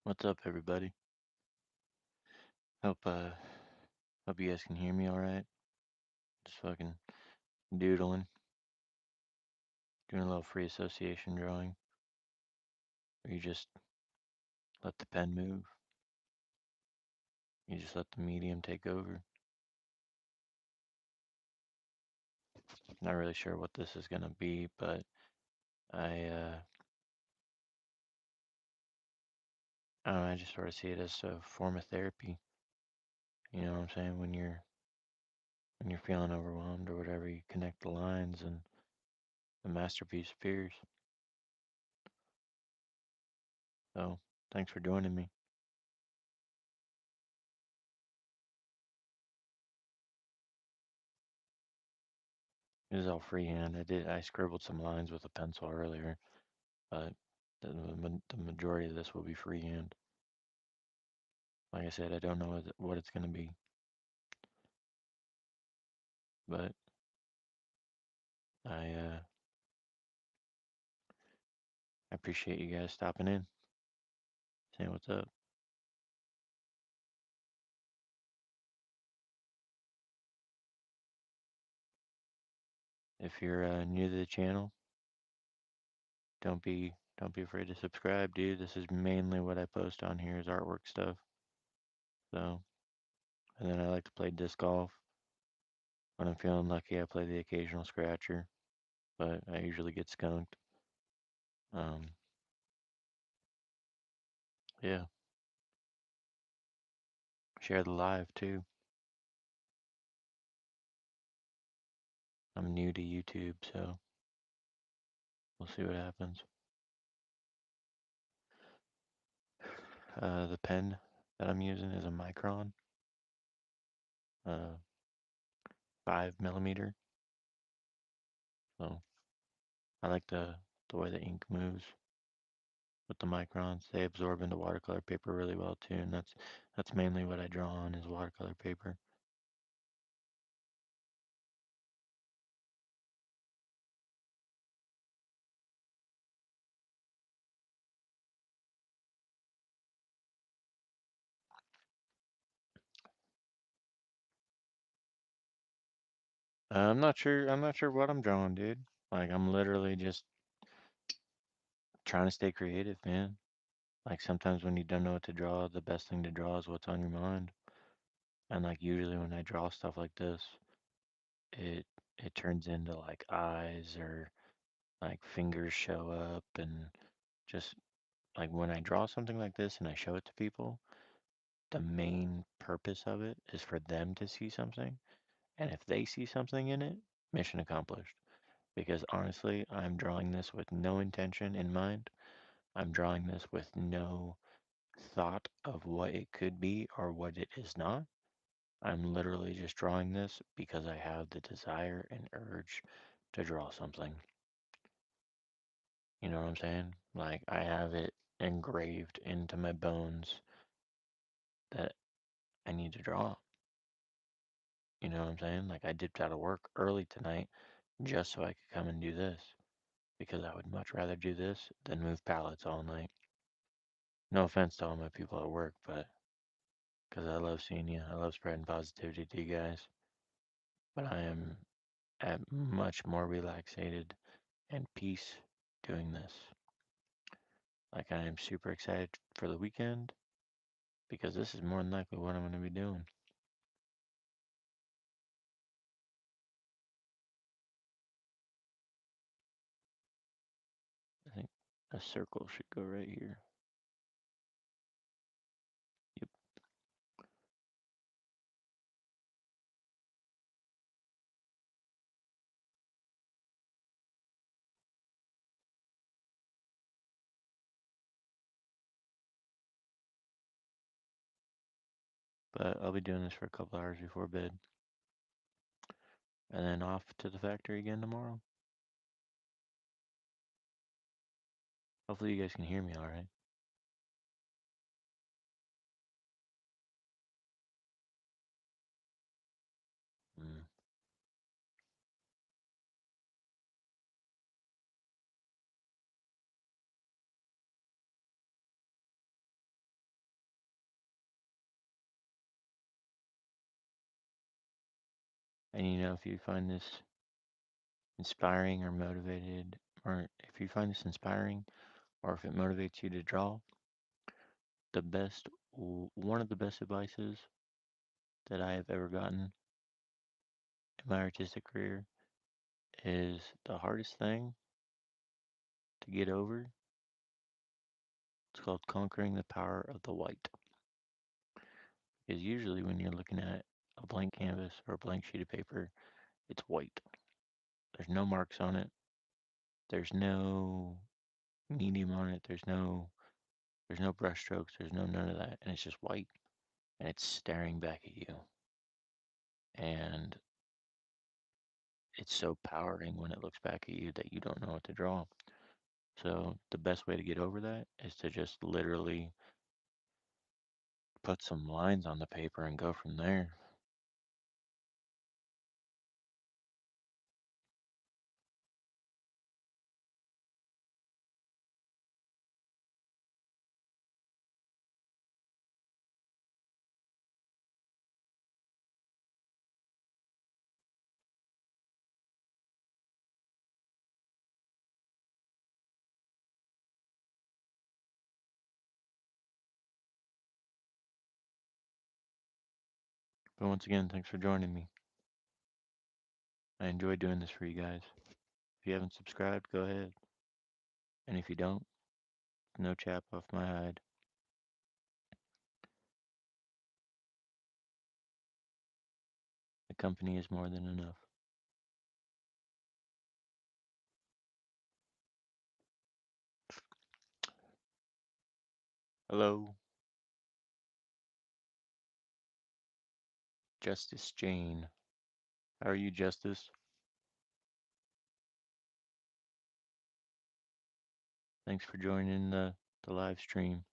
What's up, everybody? Hope uh hope you guys can hear me all right. Just fucking doodling, doing a little free association drawing, where you just let the pen move. You just let the medium take over. Not really sure what this is gonna be, but I uh I don't know, I just sort of see it as a form of therapy. You know what I'm saying? When you're feeling overwhelmed or whatever, you connect the lines and the masterpiece appears. So thanks for joining me. It is all freehand. I scribbled some lines with a pencil earlier, but the majority of this will be freehand. Like I said, I don't know what it's going to be, but I appreciate you guys stopping in, saying what's up. If you're new to the channel, don't be afraid to subscribe, dude. This is mainly what I post on here is artwork stuff. So, and then I like to play disc golf. When I'm feeling lucky, I play the occasional scratcher, but I usually get skunked. Um, yeah, share the live too. I'm new to YouTube, so we'll see what happens. The pen that I'm using is a Micron, 5 millimeter. So I like the way the ink moves with the microns. They absorb into watercolor paper really well too, and that's mainly what I draw on is watercolor paper. I'm not sure. I'm not sure what I'm drawing, dude. Like I'm literally just trying to stay creative, man. Like sometimes when you don't know what to draw, the best thing to draw is what's on your mind. And like usually when I draw stuff like this, it it turns into like eyes or like fingers show up and just like when I draw something like this and I show it to people, the main purpose of it is for them to see something. And if they see something in it, mission accomplished. Because honestly, I'm drawing this with no intention in mind. I'm drawing this with no thought of what it could be or what it is not. I'm literally just drawing this because I have the desire and urge to draw something. You know what I'm saying? Like I have it engraved into my bones that I need to draw. You know what I'm saying? Like I dipped out of work early tonight just so I could come and do this because I would much rather do this than move pallets all night. No offense to all my people at work, but because I love seeing you, I love spreading positivity to you guys. But I am at much more relaxated and peace doing this. Like I am super excited for the weekend because this is more than likely what I'm going to be doing. I think a circle should go right here. Yep. But I'll be doing this for a couple hours before bed. And then off to the factory again tomorrow. Hopefully you guys can hear me all right. Mm. And if you find this inspiring or motivated, or if you find this inspiring, or if it motivates you to draw, one of the best advices that I have ever gotten in my artistic career is the hardest thing to get over. It's called conquering the power of the white. Because usually when you're looking at a blank canvas or a blank sheet of paper, it's white. There's no marks on it. There's no medium on it. There's no brush strokes. There's no none of that. And it's just white. And it's staring back at you. And it's so powering when it looks back at you that you don't know what to draw. So the best way to get over that is to just literally put some lines on the paper and go from there. But once again, thanks for joining me. I enjoy doing this for you guys. If you haven't subscribed, go ahead. And if you don't, no chap off my hide. The company is more than enough. Hello, Justice Jane. How are you, Justice? Thanks for joining the live stream.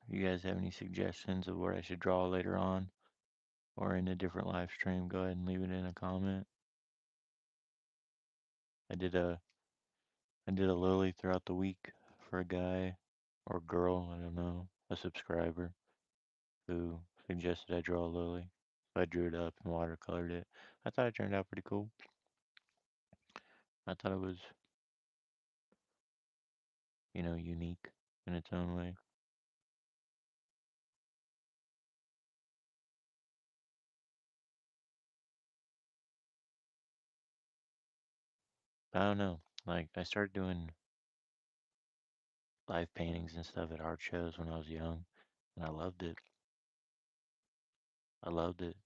If you guys have any suggestions of what I should draw later on or in a different live stream, go ahead and leave it in a comment. I did a I did a lily throughout the week for a guy or girl, I don't know, a subscriber who suggested I draw a lily. So I drew it up and watercolored it. I thought it turned out pretty cool. I thought it was, unique in its own way. I don't know. Like I started doing live paintings and stuff at art shows when I was young, and I loved it. I loved it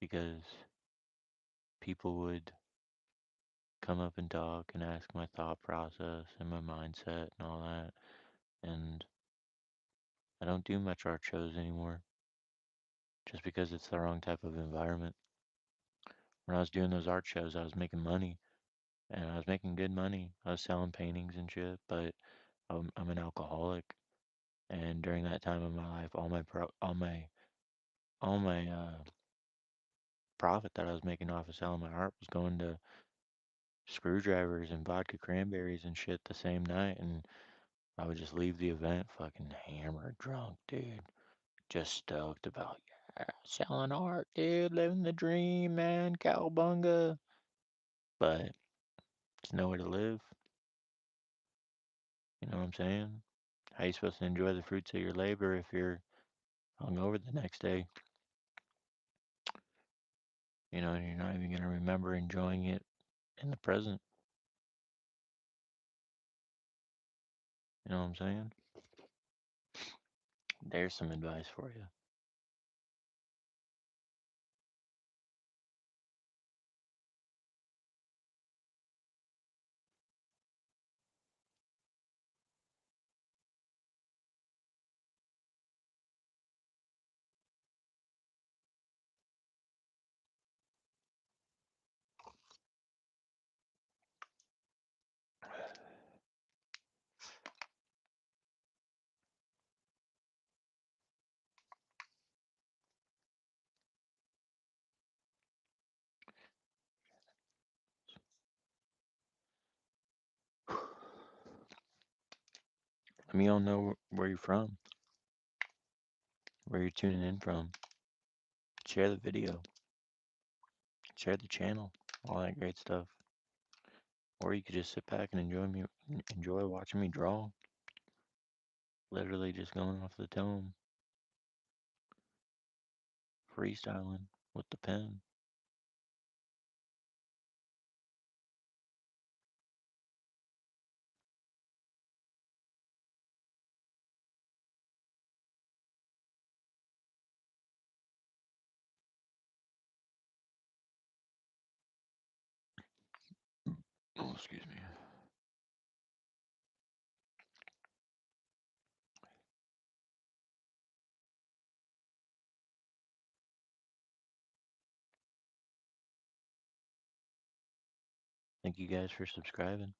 because people would come up and talk and ask my thought process and my mindset and all that. And I don't do much art shows anymore just because it's the wrong type of environment. When I was doing those art shows, I was making money and I was making good money. I was selling paintings and shit, but I'm an alcoholic. And during that time of my life, all my profit that I was making off of selling my art was going to screwdrivers and vodka cranberries and shit the same night. And I would just leave the event fucking hammered drunk, dude. Just stoked about, yeah, selling art, dude, living the dream, man, cowabunga. But it's nowhere to live. You know what I'm saying? How you supposed to enjoy the fruits of your labor if you're hungover the next day? You know, and you're not even gonna remember enjoying it in the present. You know what I'm saying? There's some advice for you. Let me all know where you're from, where you're tuning in from. Share the video, share the channel, all that great stuff. Or you could just sit back and enjoy watching me draw. Literally just going off the dome, freestyling with the pen. Oh, excuse me. Thank you guys for subscribing.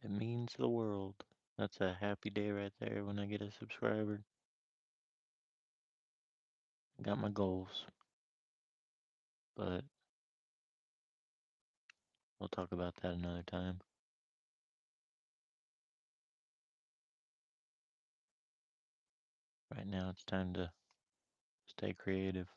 It means the world. That's a happy day right there when I get a subscriber. Got my goals, but we'll talk about that another time. Right now, it's time to stay creative.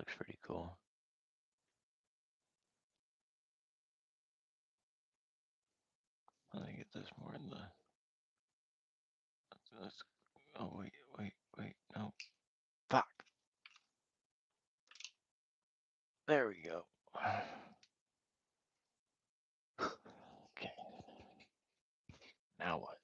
looks pretty cool. Let me get this more in the. Let's. Oh wait. No. Fuck. There we go. Okay. Now what?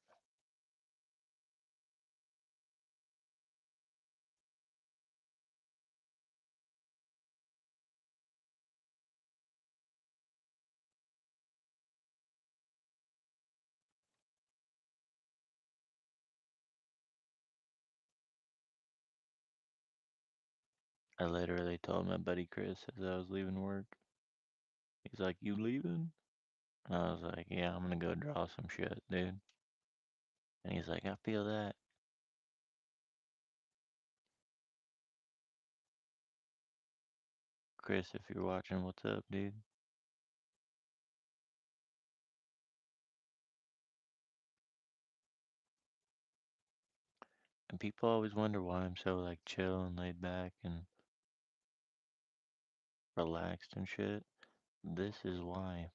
I literally told my buddy Chris as I was leaving work. He's like, "You leaving?" And I was like, "Yeah, I'm gonna go draw some shit, dude." And he's like, "I feel that." Chris, if you're watching, what's up, dude? And people always wonder why I'm so like chill and laid back and relaxed and shit. This is why.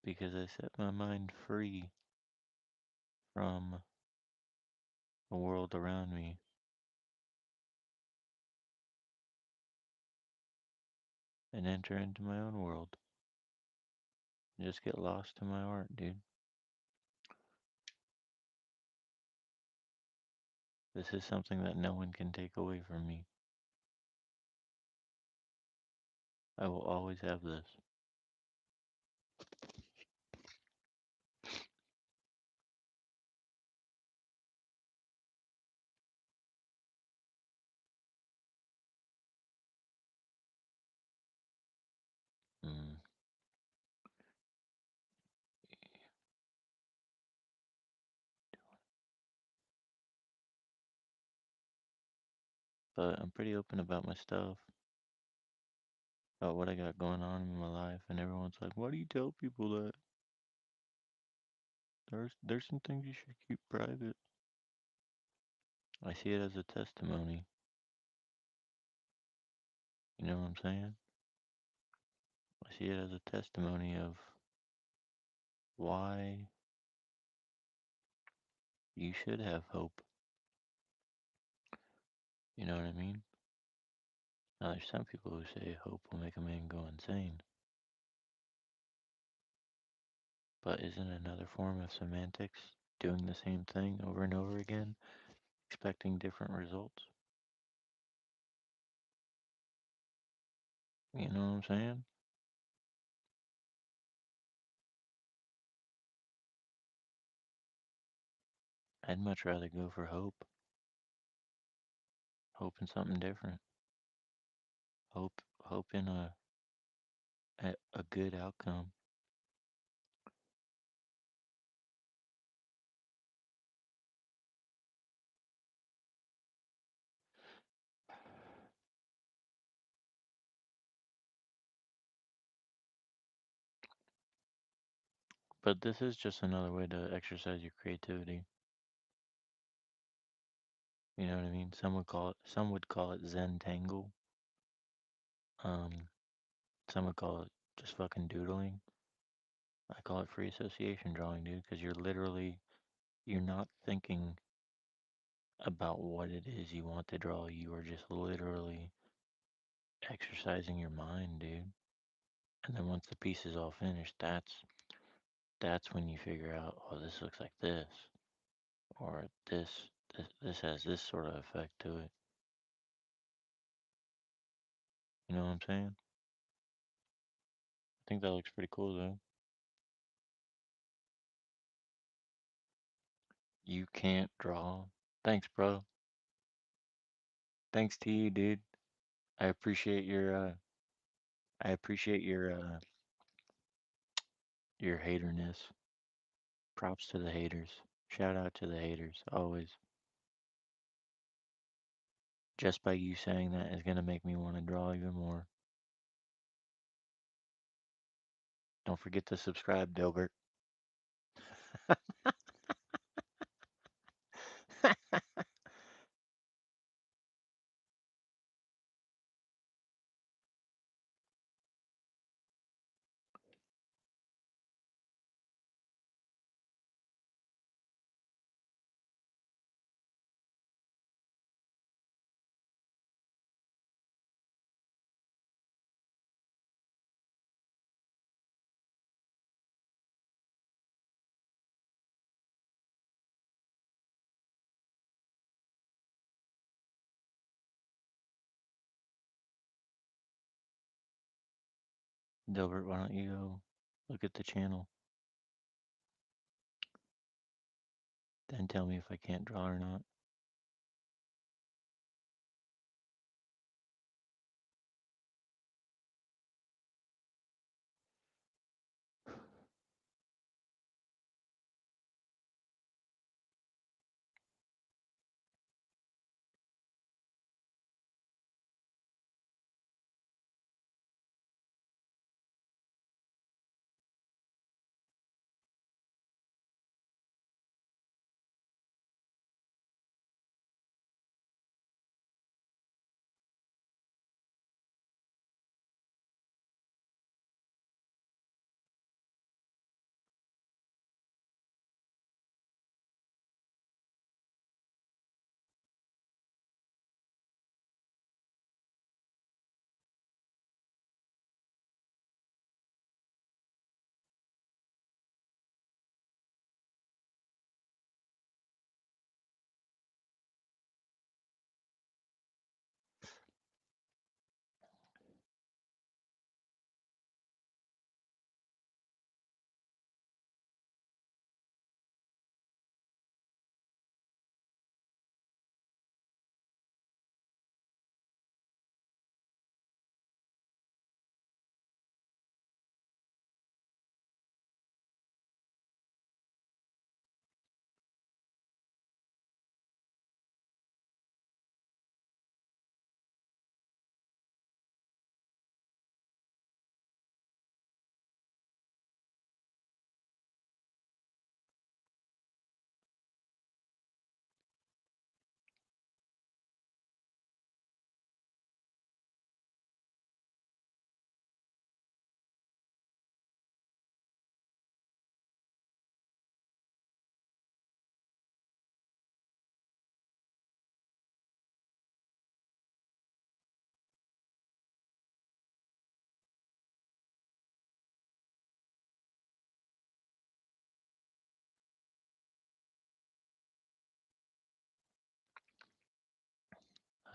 Because I set my mind free from the world around me and enter into my own world. Just get lost in my art, dude. This is something that no one can take away from me. I will always have this. Mm. But I'm pretty open about my stuff, about what I got going on in my life, and everyone's like, "Why do you tell people that?" There's some things you should keep private. I see it as a testimony. You know what I'm saying? I see it as a testimony of why you should have hope. You know what I mean? Now, there's some people who say hope will make a man go insane. But isn't another form of semantics doing the same thing over and over again, expecting different results? You know what I'm saying? I'd much rather go for hope. Hope in something different. Hope in a good outcome. But this is just another way to exercise your creativity. You know what I mean? Some would call it Zentangle. Um, some would call it just fucking doodling. I call it free association drawing, dude, because you're not thinking about what it is you want to draw. You are just literally exercising your mind, dude. And then once the piece is all finished, that's when you figure out, oh, this looks like this, or this has this sort of effect to it. You know what I'm saying? I think that looks pretty cool though. You can't draw. Thanks, bro. Thanks to you, dude. I appreciate your haterness. Props to the haters. Shout out to the haters always. Just by you saying that is gonna make me want to draw even more. Don't forget to subscribe, Dilbert. Dilbert, why don't you go look at the channel? Then tell me if I can't draw or not.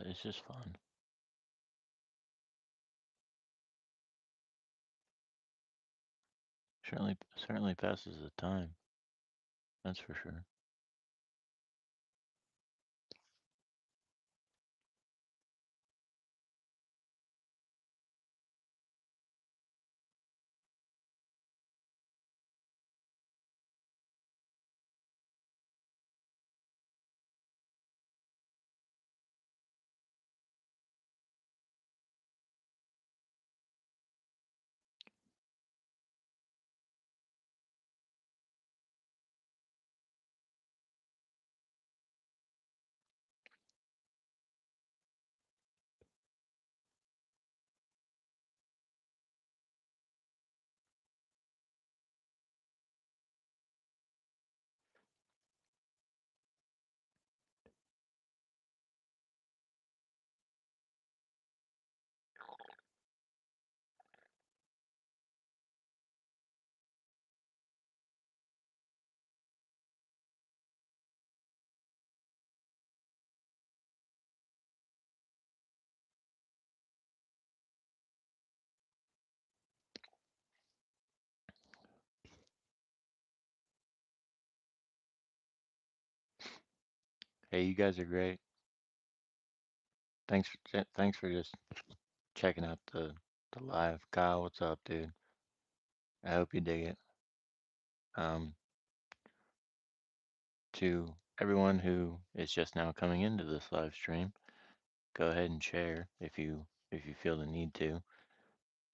It's just fun. Certainly passes the time. That's for sure. Hey, you guys are great. Thanks for just checking out the live. Kyle, what's up, dude? I hope you dig it. Um, to everyone who is just now coming into this live stream, go ahead and share if you feel the need to.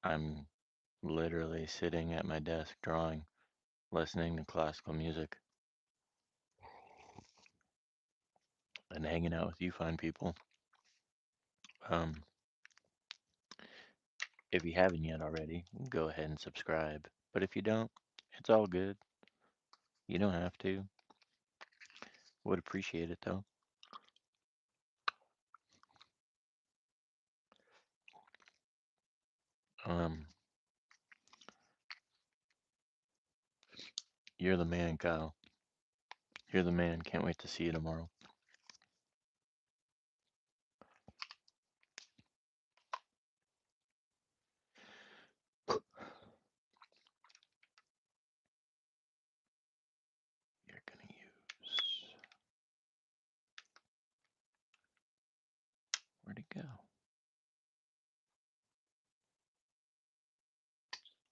I'm literally sitting at my desk drawing, listening to classical music, and hanging out with you fine people. Um, if you haven't yet already, go ahead and subscribe. But if you don't, it's all good. You don't have to. Would appreciate it though. Um, you're the man, Kyle. You're the man. Can't wait to see you tomorrow. You're gonna use. Where'd it go?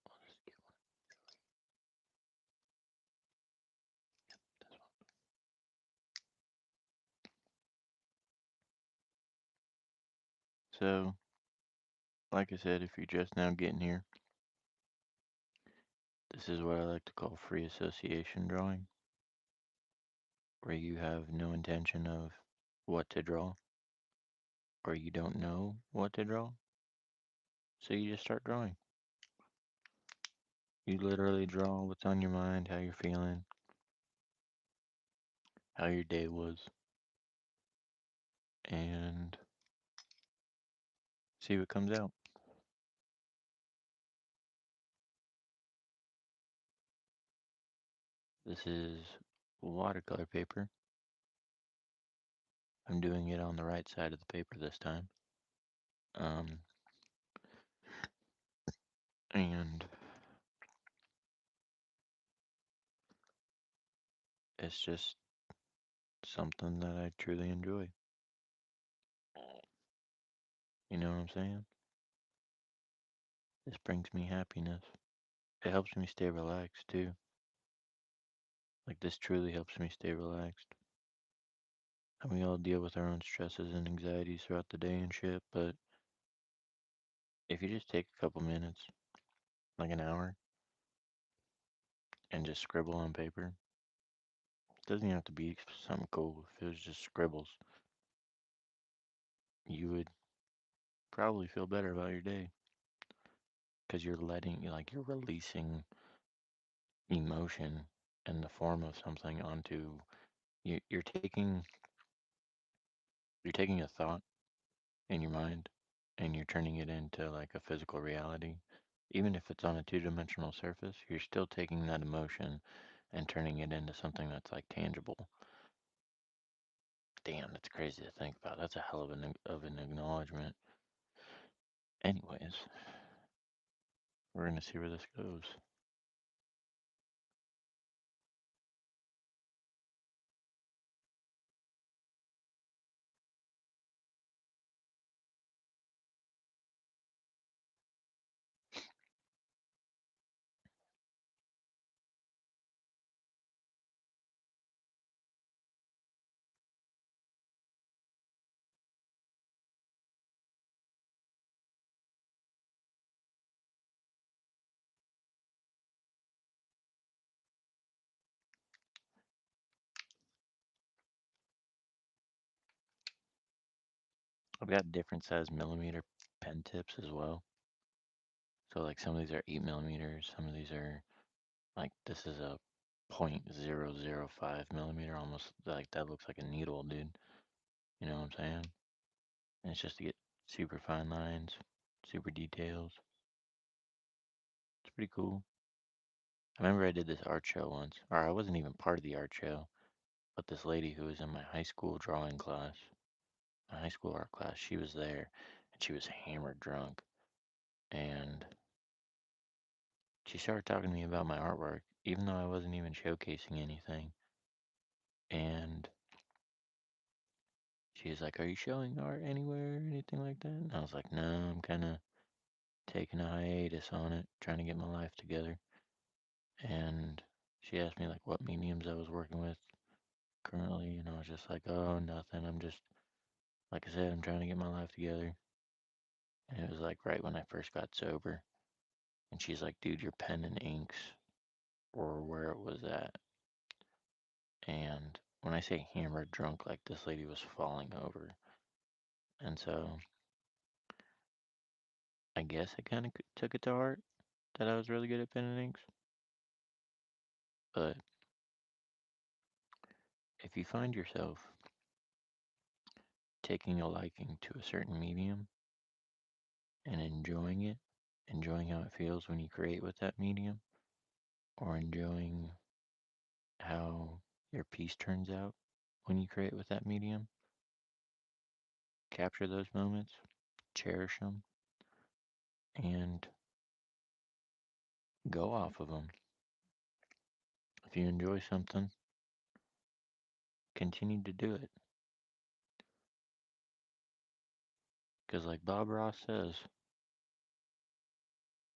I'll just get this one. So, like I said, if you're just now getting here, this is what I like to call free association drawing, where you have no intention of what to draw, or you don't know what to draw, so you just start drawing. You literally draw what's on your mind, how you're feeling, how your day was, and see what comes out. This is watercolor paper. I'm doing it on the right side of the paper this time. Um, and it's just something that I truly enjoy. You know what I'm saying? This brings me happiness. It helps me stay relaxed too. Like this truly helps me stay relaxed. And we all deal with our own stresses and anxieties throughout the day and shit, but if you just take a couple minutes, like an hour, and just scribble on paper, it doesn't even have to be something cool. If it was just scribbles, you would probably feel better about your day because you're releasing emotion in the form of something onto you're taking a thought in your mind and you're turning it into like a physical reality. Even if it's on a two-dimensional surface, you're still taking that emotion and turning it into something that's like tangible. Damn, that's crazy to think about. That's a hell of an acknowledgement. Anyways, we're gonna see where this goes. I've got different size millimeter pen tips as well. So like some of these are 8 millimeters, some of these are like this is a 0.005 millimeter, almost like that looks like a needle, dude. You know what I'm saying? And it's just to get super fine lines, super details. It's pretty cool. I remember I did this art show once, or I wasn't even part of the art show, but this lady who was in my high school drawing class, my high school art class, she was there and she was hammered drunk. And she started talking to me about my artwork, even though I wasn't even showcasing anything. And she was like, "Are you showing art anywhere or anything like that?" And I was like, "No, I'm kind of taking a hiatus on it, trying to get my life together." And she asked me like what mediums I was working with currently, and I was just like, "Oh, nothing. I'm just Like I said, I'm trying to get my life together. And it was like right when I first got sober. And she's like, dude, your pen and inks were where it was at. And when I say hammered drunk, like this lady was falling over. And so I guess I kind of took it to heart that I was really good at pen and inks. But if you find yourself taking a liking to a certain medium and enjoying it, enjoying how it feels when you create with that medium, or enjoying how your piece turns out when you create with that medium, capture those moments, cherish them, and go off of them. If you enjoy something, continue to do it. Because, like Bob Ross says,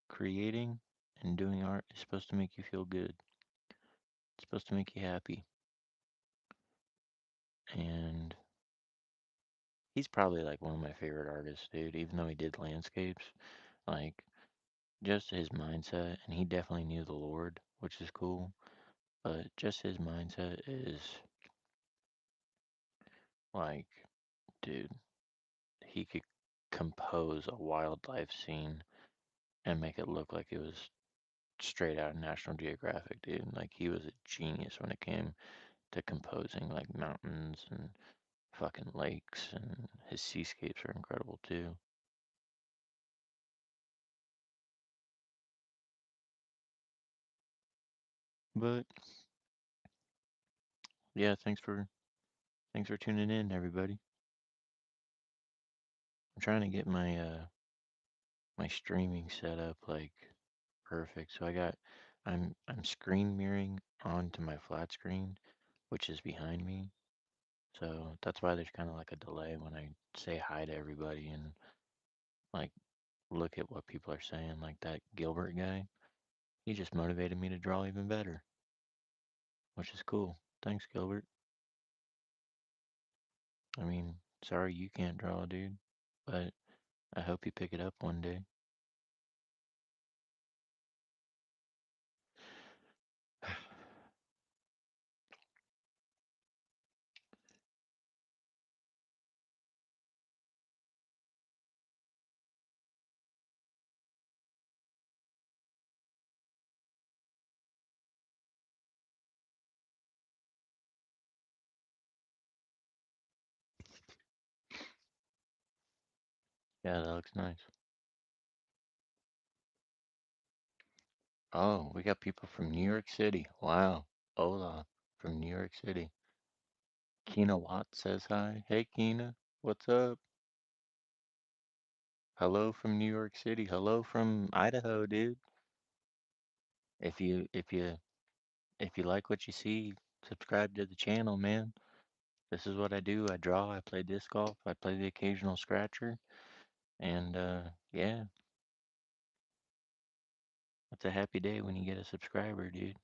creating and doing art is supposed to make you feel good, it's supposed to make you happy. And he's probably like one of my favorite artists, dude, even though he did landscapes. Like, just his mindset, and he definitely knew the Lord, which is cool. But just his mindset is like, dude, he could compose a wildlife scene and make it look like it was straight out of National Geographic, dude. Like, he was a genius when it came to composing like mountains and fucking lakes, and his seascapes are incredible too. But yeah, thanks for tuning in, everybody. I'm trying to get my streaming set up like perfect. So I'm screen mirroring onto my flat screen, which is behind me. So that's why there's kind of like a delay when I say hi to everybody and like look at what people are saying. Like that Gilbert guy, he just motivated me to draw even better, which is cool. Thanks, Gilbert. I mean, sorry you can't draw, dude, but I hope you pick it up one day. Yeah, that looks nice. Oh, we got people from New York City. Wow. Hola from New York City. Keena Watts says hi. Hey, Keena. What's up? Hello from New York City. Hello from Idaho, dude. If you if you if you like what you see, subscribe to the channel, man. This is what I do. I draw, I play disc golf, I play the occasional scratcher, and yeah, it's a happy day when you get a subscriber, dude.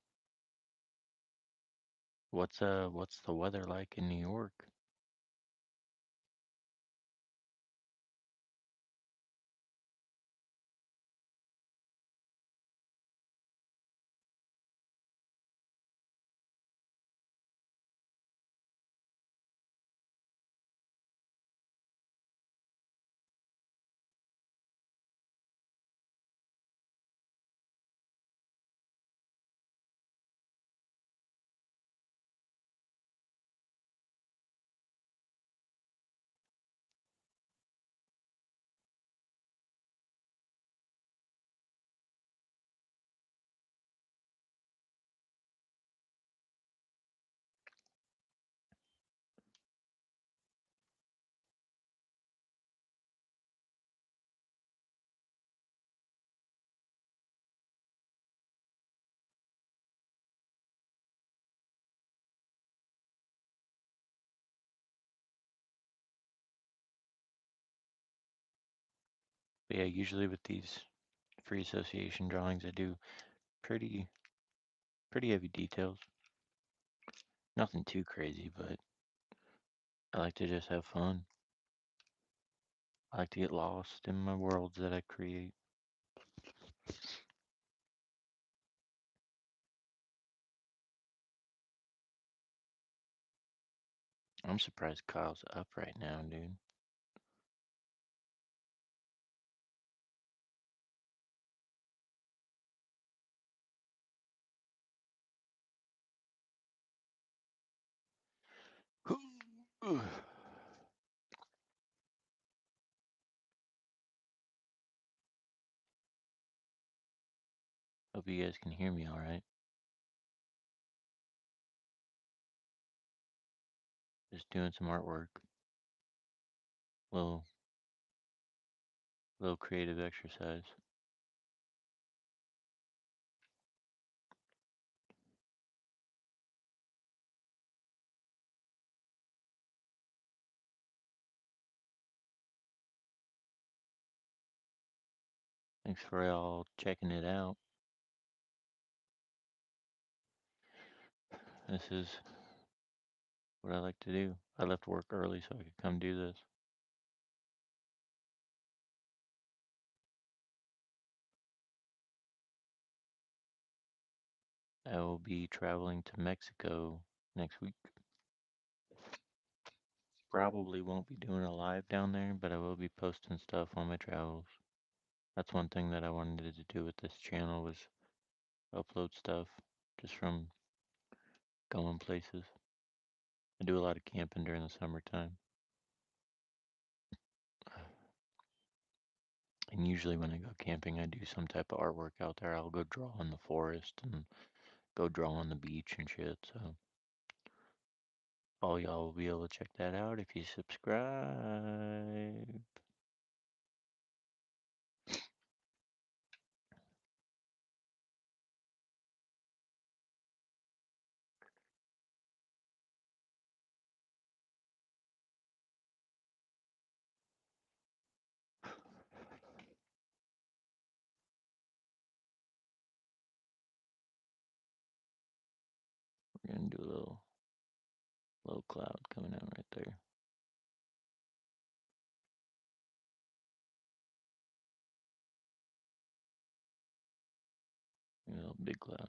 What's the weather like in New York? But yeah, usually with these free association drawings, I do pretty pretty heavy details. Nothing too crazy, but I like to just have fun. I like to get lost in my worlds that I create. I'm surprised Kyle's up right now, dude. Hope you guys can hear me all right. Just doing some artwork. Little little creative exercise. Thanks for all checking it out. This is what I like to do. I left work early so I could come do this. I will be traveling to Mexico next week. Probably won't be doing a live down there, but I will be posting stuff on my travels. That's one thing that I wanted to do with this channel was upload stuff just from going places. I do a lot of camping during the summertime. And usually when I go camping, I do some type of artwork out there. I'll go draw in the forest and go draw on the beach and shit. So all y'all will be able to check that out if you subscribe. We're gonna do a little cloud coming out right there. A little big cloud.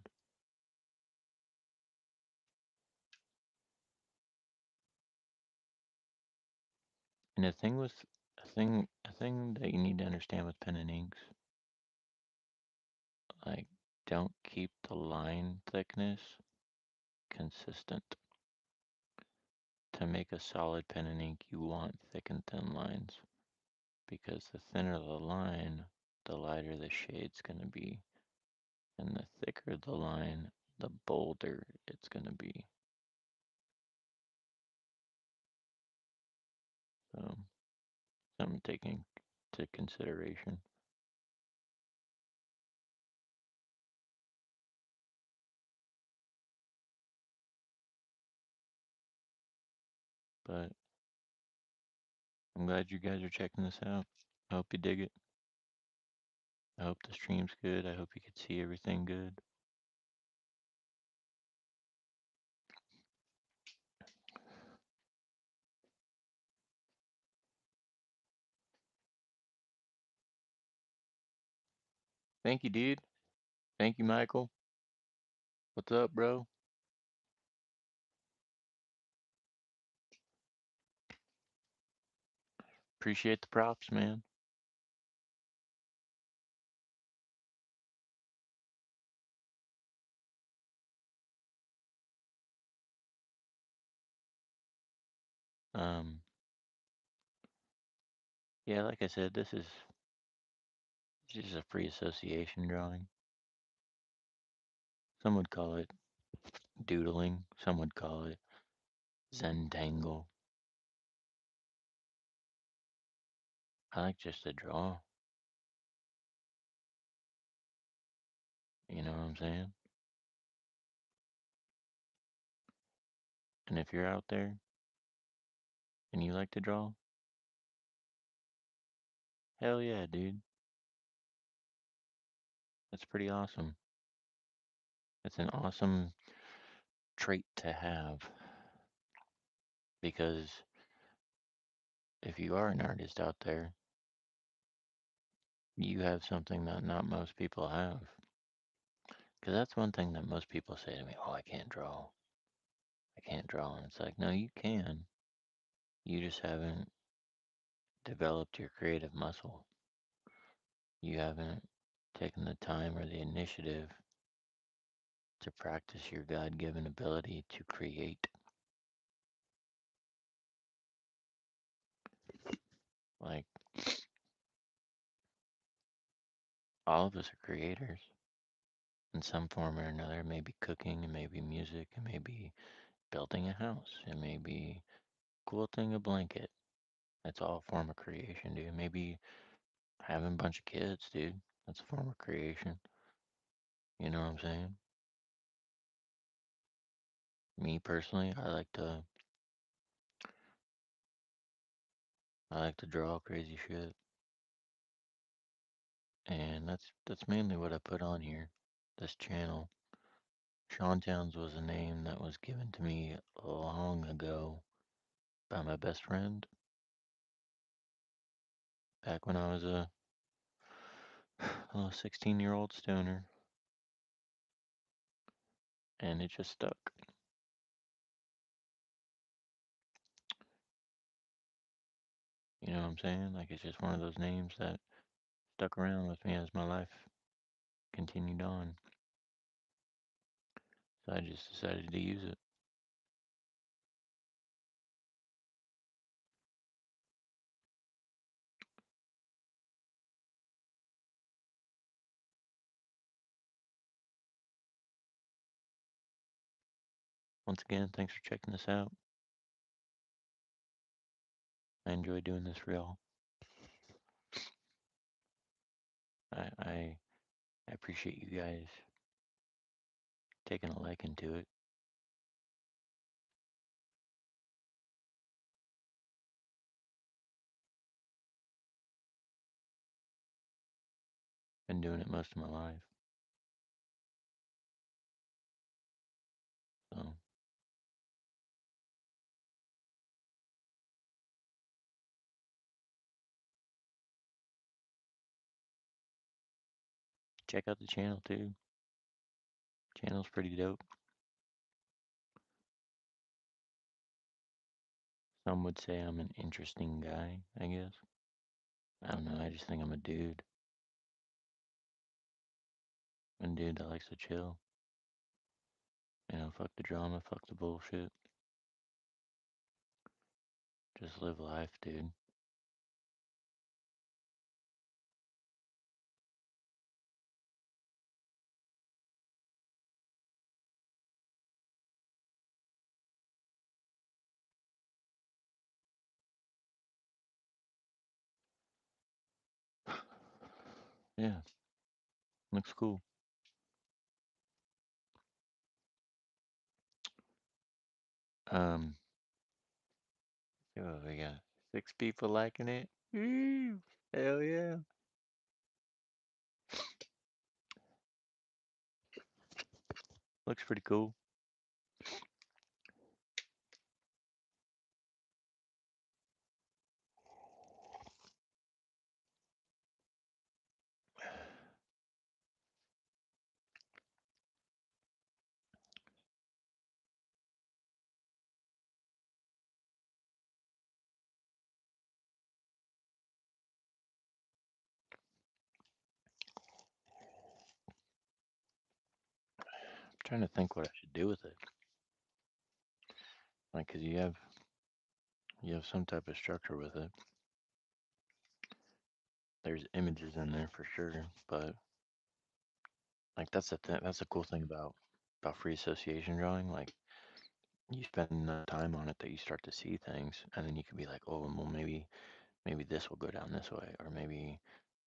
And the thing with a thing that you need to understand with pen and inks, like don't keep the line thickness consistent. To make a solid pen and ink, you want thick and thin lines because the thinner the line, the lighter the shade's going to be, and the thicker the line, the bolder it's going to be. So, something taking to consideration. But I'm glad you guys are checking this out. I hope you dig it. I hope the stream's good. I hope you can see everything good. Thank you, dude. Thank you, Michael. What's up, bro? Appreciate the props, man. Um, yeah, like I said, this is just a free association drawing. Some would call it doodling. Some would call it Zentangle. I like just to draw. You know what I'm saying? And if you're out there and you like to draw, hell yeah, dude. That's pretty awesome. It's an awesome trait to have because if you are an artist out there You have something that not most people have. Because that's one thing that most people say to me, oh, I can't draw. I can't draw. And it's like, no, you can. You just haven't developed your creative muscle. You haven't taken the time or the initiative to practice your God given ability to create. Like, all of us are creators in some form or another. It may be cooking, it may be music, it may be building a house, it may be quilting a blanket. That's all a form of creation, dude. Maybe having a bunch of kids, dude. That's a form of creation. You know what I'm saying? Me personally, I like to draw crazy shit. And that's mainly what I put on here. This channel. Sean Towns was a name that was given to me long ago by my best friend back when I was a 16-year-old stoner, and it just stuck. You know what I'm saying? Like it's just one of those names that stuck around with me as my life continued on. So I just decided to use it. Once again, thanks for checking this out. I enjoy doing this for y'all. I appreciate you guys taking a liking to it. Been doing it most of my life. So check out the channel too. Channel's pretty dope. Some would say I'm an interesting guy, I guess. I don't know, I just think I'm a dude. A dude that likes to chill. Fuck the drama, fuck the bullshit. Just live life, dude. Yeah, looks cool. Um, see what we got. 6 people liking it. Woo! Hell yeah. Looks pretty cool. I'm trying to think what I should do with it. Like, 'cause you have some type of structure with it. There's images in there for sure, but like that's the cool thing about free association drawing. Like you spend enough time on it that you start to see things, and then you can be like, oh, well, maybe this will go down this way, or maybe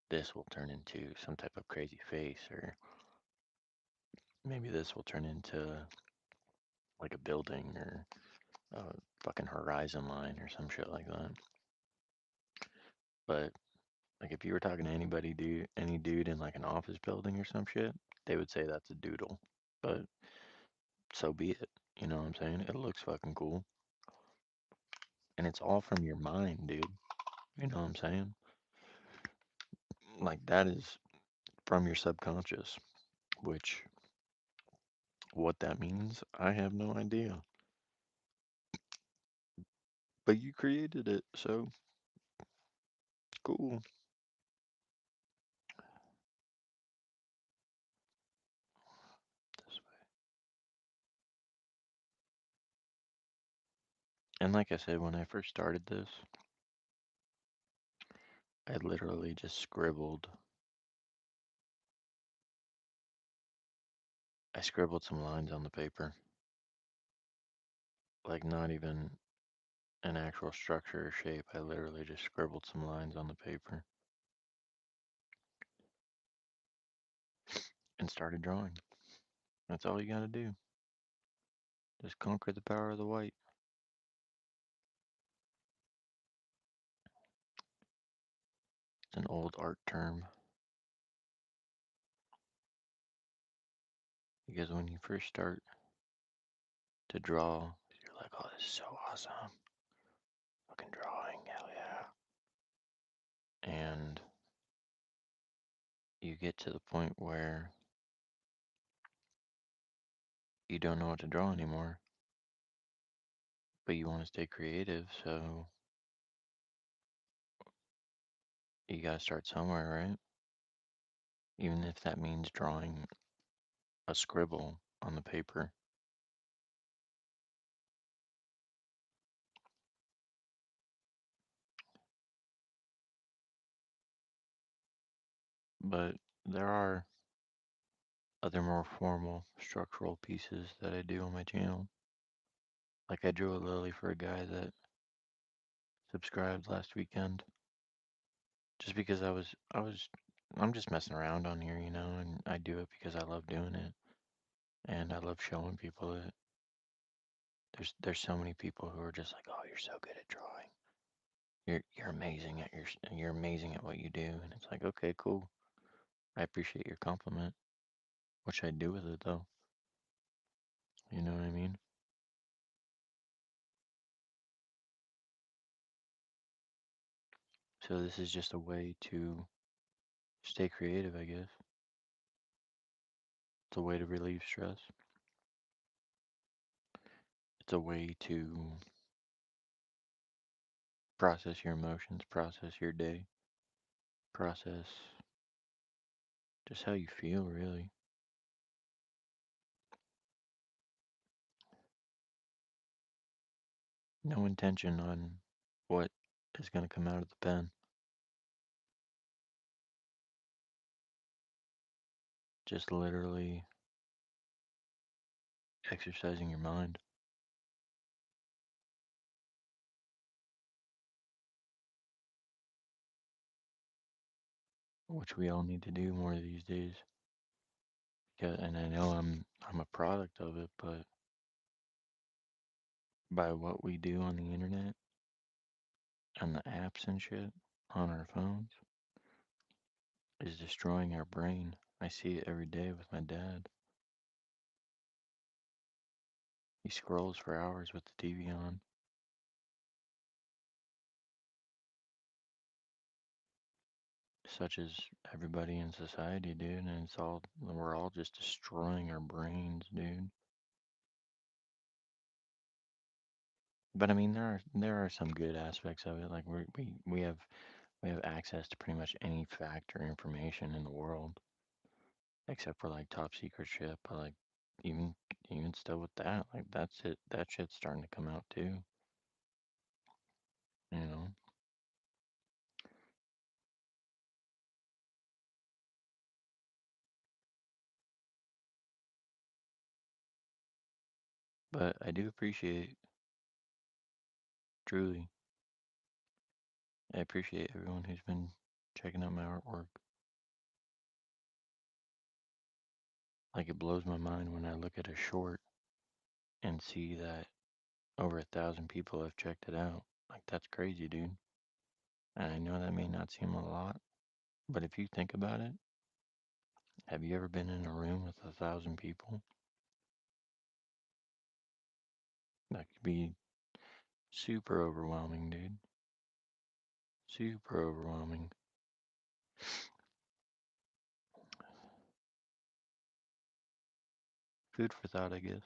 this will turn into some type of crazy face, or maybe this will turn into like a building or a fucking horizon line or some shit like that. But like if you were talking to any dude in like an office building or some shit, they would say that's a doodle. But so be it. You know what I'm saying? It looks fucking cool. And it's all from your mind, dude. You know what I'm saying? Like that is from your subconscious, which what that means, I have no idea. But you created it, so cool. This way. And like I said, when I first started this, I literally just scribbled. I scribbled some lines on the paper, like not even an actual structure or shape. I literally just scribbled some lines on the paper and started drawing. That's all you gotta do. Just conquer the power of the white. It's an old art term because when you first start to draw, you're like, oh, this is so awesome. Fucking drawing, hell yeah. And you get to the point where you don't know what to draw anymore, but you want to stay creative, so you gotta start somewhere, right? Even if that means drawing a scribble on the paper. But there are other more formal structural pieces that I do on my channel. Like I drew a lily for a guy that subscribed last weekend. Just because I'm just messing around on here, and I do it because I love doing it. And I love showing people that there's so many people who are just like, oh, you're so good at drawing. You're amazing at you're amazing at what you do. And it's like, okay, cool. I appreciate your compliment. What should I do with it though? You know what I mean? So this is just a way to stay creative, I guess. It's a way to relieve stress. It's a way to process your emotions, process your day, process just how you feel, really. No intention on what is going to come out of the pen. Just literally exercising your mind, which we all need to do more these days. And I know I'm a product of it, but by what we do on the internet and the apps and shit on our phones is destroying our brain. I see it every day with my dad. He scrolls for hours with the TV on, such as everybody in society, dude, and we're all just destroying our brains, dude. But I mean, there are some good aspects of it. Like we have access to pretty much any fact or information in the world, except for like top secret shit. But like even even still with that, like that's it. That shit's starting to come out too. You know. But I do appreciate, truly, I appreciate everyone who's been checking out my artwork. Like it blows my mind when I look at a short and see that over 1,000 people have checked it out. Like that's crazy, dude. And I know that may not seem a lot, but if you think about it, have you ever been in a room with 1,000 people? That could be super overwhelming, dude. Super overwhelming. Food for thought, I guess.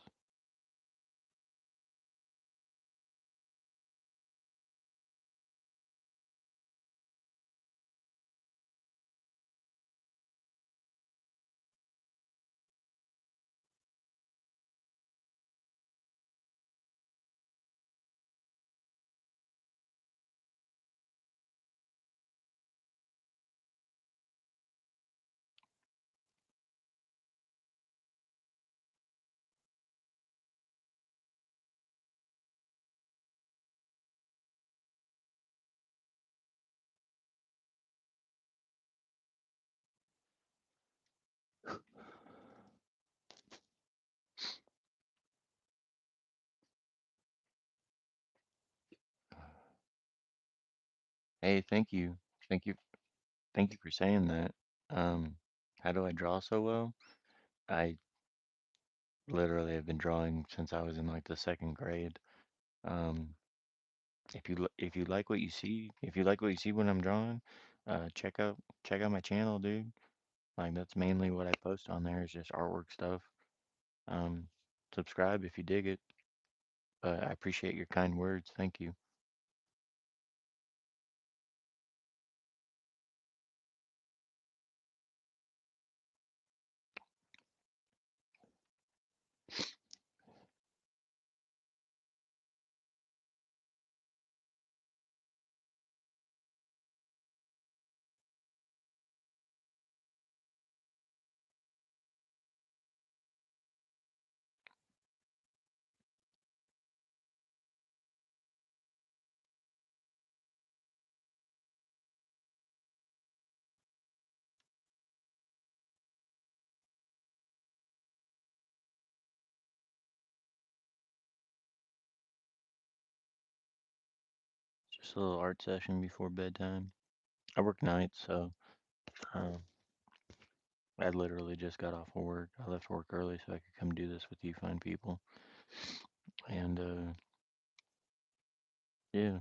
Hey, thank you. Thank you. Thank you for saying that. Um, how do I draw so well? I literally have been drawing since I was in like the second grade. Um, if you like what you see, if you like what you see when I'm drawing, check out my channel, dude. Like that's mainly what I post on there is just artwork stuff. Um, subscribe if you dig it. But I appreciate your kind words. Thank you. Just a little art session before bedtime. I work nights, so um, I literally just got off of work. I left work early so I could come do this with you fine people. And yeah,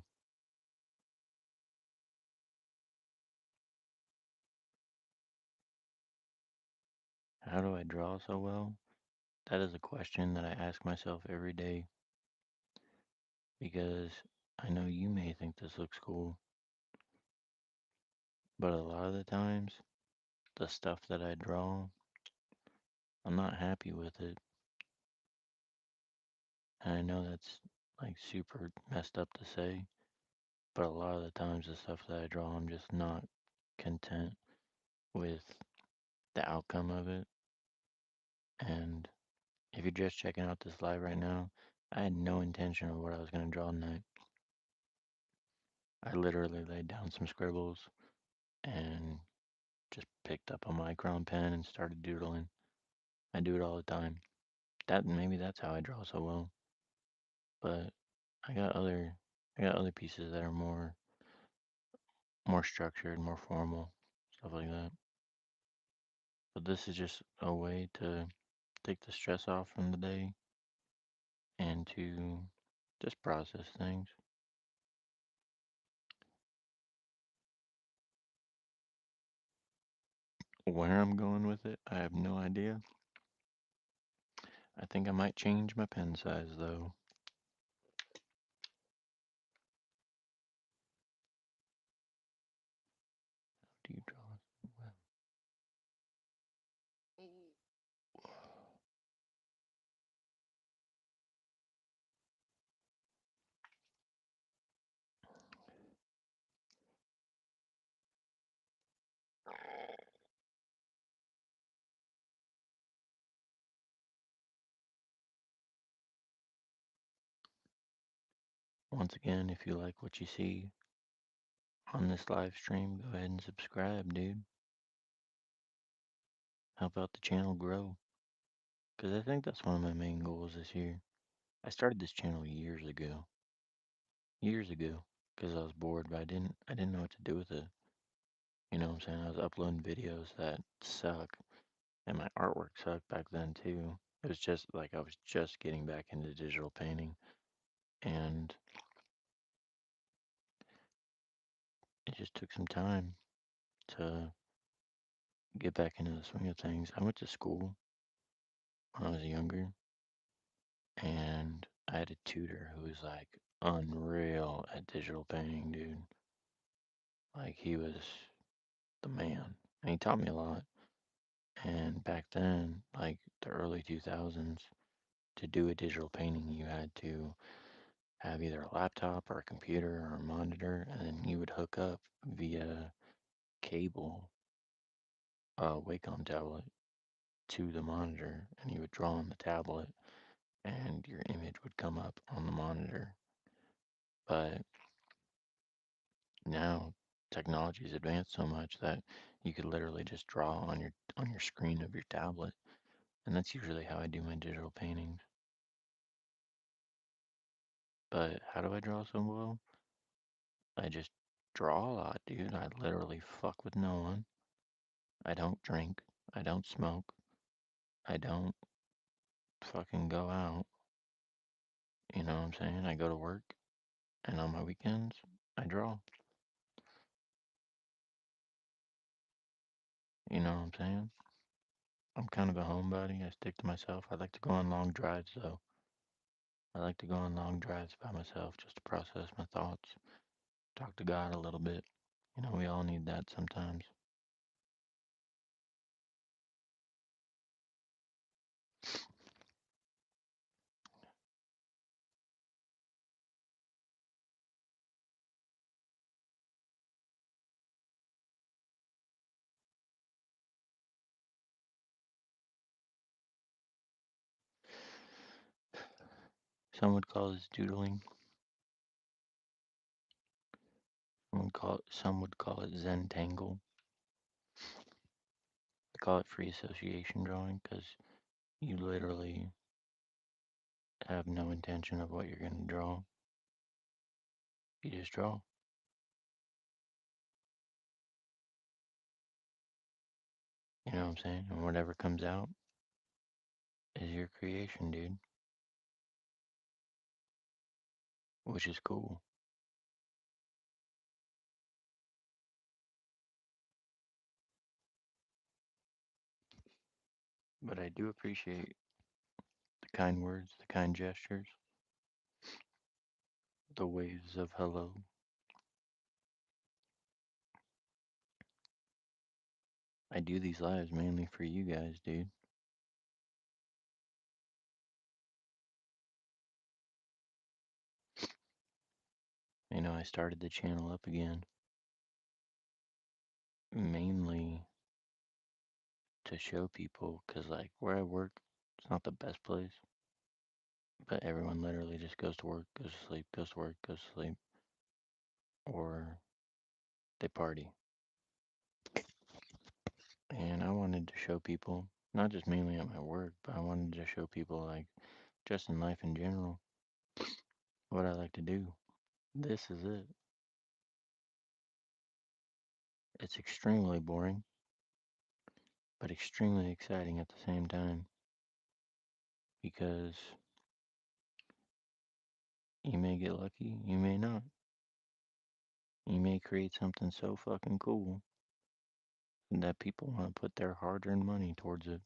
how do I draw so well? That is a question that I ask myself every day because I know you may think this looks cool, but a lot of the times, the stuff that I draw, I'm not happy with it. And I know that's like super messed up to say, but a lot of the times, the stuff that I draw, I'm just not content with the outcome of it. And if you're just checking out this live right now, I had no intention of what I was going to draw tonight. I literally laid down some scribbles and just picked up a micron pen and started doodling. I do it all the time. That maybe that's how I draw so well. But I got other I got other pieces that are more structured, more formal, stuff like that. But this is just a way to take the stress off from the day and to just process things. Where I'm going with it, I have no idea. I think I might change my pen size though. Do you draw well? Once again, if you like what you see on this live stream, go ahead and subscribe, dude. Help out the channel grow. Because I think that's one of my main goals this year. I started this channel years ago. Years ago. Because I was bored, but I didn't know what to do with it. You know what I'm saying? I was uploading videos that suck. And my artwork sucked back then too. It was just like I was just getting back into digital painting. And it just took some time to get back into the swing of things. I went to school. when I was younger, and I had a tutor who was like unreal at digital painting, dude. Like he was the man, and he taught me a lot. And back then, like the early 2000s, to do a digital painting, you had to have either a laptop or a computer or a monitor, and then you would hook up via cable a Wacom tablet to the monitor, and you would draw on the tablet, and your image would come up on the monitor. But now technology has advanced so much that you could literally just draw on your screen of your tablet, and that's usually how I do my digital paintings. But how do I draw so well? I just draw a lot, dude. I literally fuck with no one. I don't drink. I don't smoke. I don't fucking go out. You know what I'm saying? I go to work, and on my weekends, I draw. You know what I'm saying? I'm kind of a homebody. I stick to myself. I like to go on long drives, though. I like to go on long drives by myself just to process my thoughts, talk to God a little bit. You know, we all need that sometimes. Some would call this doodling. Some would call it Zentangle. They call it free association drawing because you literally have no intention of what you're going to draw. You just draw. You know what I'm saying? And whatever comes out is your creation, dude, which is cool. But I do appreciate the kind words, the kind gestures, the waves of hello. I do these lives mainly for you guys, dude. You know, I started the channel up again mainly to show people because, like, where I work, it's not the best place, but everyone literally just goes to work, goes to sleep, goes to work, goes to sleep, or they party. And I wanted to show people, not just mainly at my work, but I wanted to show people, like, just in life in general, what I like to do. This is it. It's extremely boring, but extremely exciting at the same time because you may get lucky, you may not. You may create something so fucking cool that people want to put their hard earned money towards it,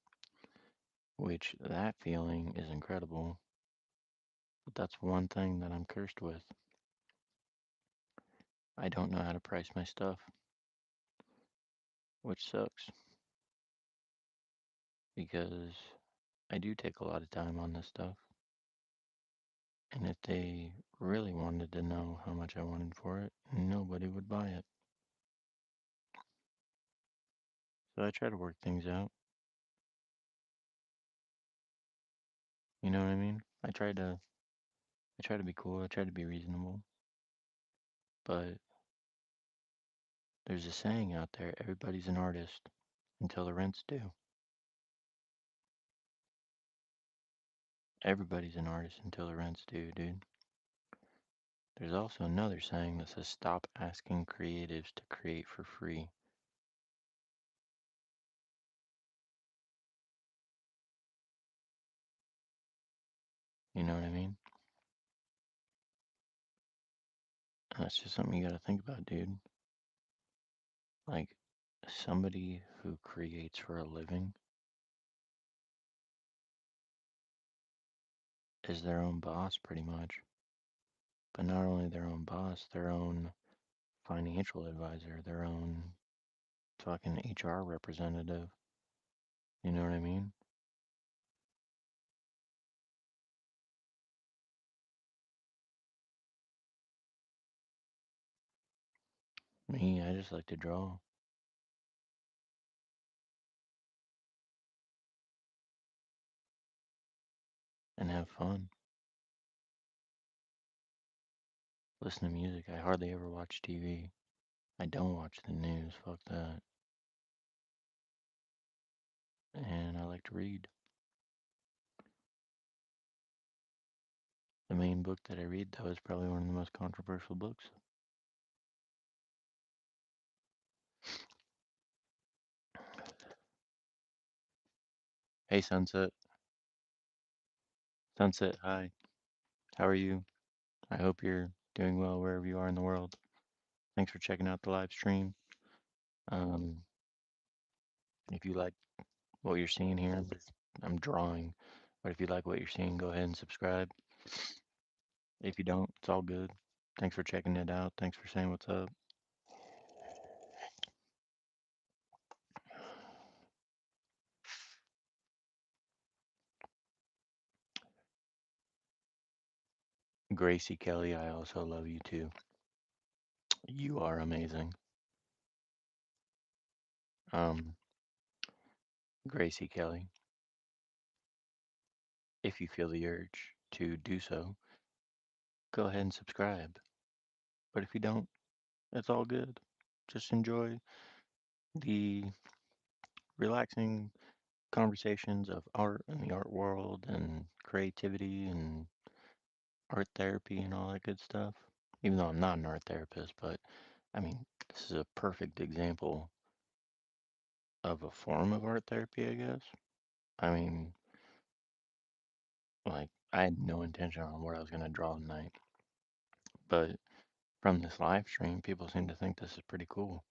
which that feeling is incredible. But that's one thing that I'm cursed with. I don't know how to price my stuff, which sucks because I do take a lot of time on this stuff. And if they really wanted to know how much I wanted for it, nobody would buy it. So I try to work things out. You know what I mean? I try to be cool, I try to be reasonable. But there's a saying out there, everybody's an artist until the rent's due. Everybody's an artist until the rent's due, dude. There's also another saying that says stop asking creatives to create for free. You know what I mean? And that's just something you gotta think about, dude. Like, somebody who creates for a living is their own boss pretty much. But not only their own boss, their own financial advisor, their own fucking HR representative. You know what I mean? Me, I just like to draw and have fun. Listen to music. I hardly ever watch TV. I don't watch the news. Fuck that. And I like to read. The main book that I read, though, is probably one of the most controversial books. Hey, Sunset. Sunset, hi. How are you? I hope you're doing well wherever you are in the world. Thanks for checking out the live stream. Um, if you like what you're seeing here, I'm drawing. But if you like what you're seeing, go ahead and subscribe. If you don't, it's all good. Thanks for checking it out. Thanks for saying what's up. Gracie Kelly, I also love you too. You are amazing. Um, Gracie Kelly, if you feel the urge to do so, go ahead and subscribe. But if you don't, it's all good. Just enjoy the relaxing conversations of art and the art world and creativity and art therapy and all that good stuff. Even though I'm not an art therapist, but I mean, this is a perfect example of a form of art therapy, I guess. I mean, like, I had no intention on what I was going to draw tonight, but from this live stream, people seem to think this is pretty cool.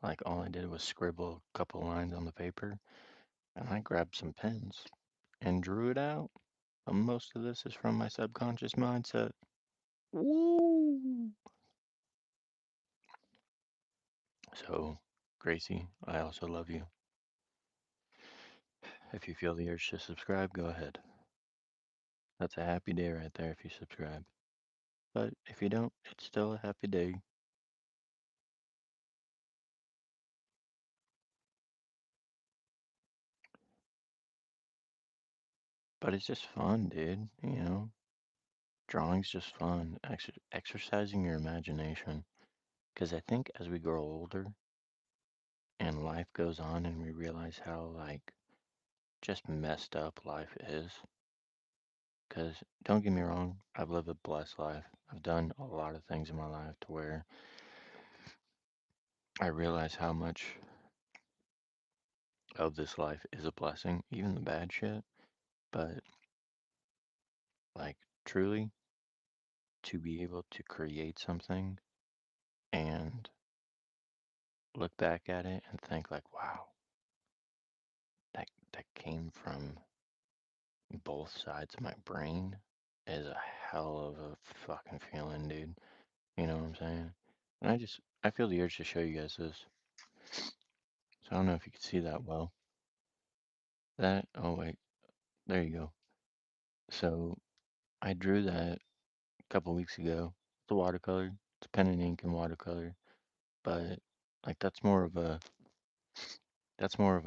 Like, all I did was scribble a couple lines on the paper, and I grabbed some pens and drew it out. Most of this is from my subconscious mindset. Woo! So, Gracie, I also love you. If you feel the urge to subscribe, go ahead. That's a happy day right there if you subscribe. But if you don't, it's still a happy day. But it's just fun, dude. You know, drawing's just fun. Exercising your imagination. Because I think as we grow older and life goes on and we realize how, like, just messed up life is. Because don't get me wrong, I've lived a blessed life. I've done a lot of things in my life to where I realize how much of this life is a blessing, even the bad shit. But, like, truly, to be able to create something and look back at it and think, like, wow, that came from both sides of my brain is a hell of a fucking feeling, dude. You know what I'm saying? And I feel the urge to show you guys this. So I don't know if you can see that well. Oh wait, there you go. So I drew that a couple weeks ago. It's a watercolor. It's pen and ink and watercolor. But like that's more of a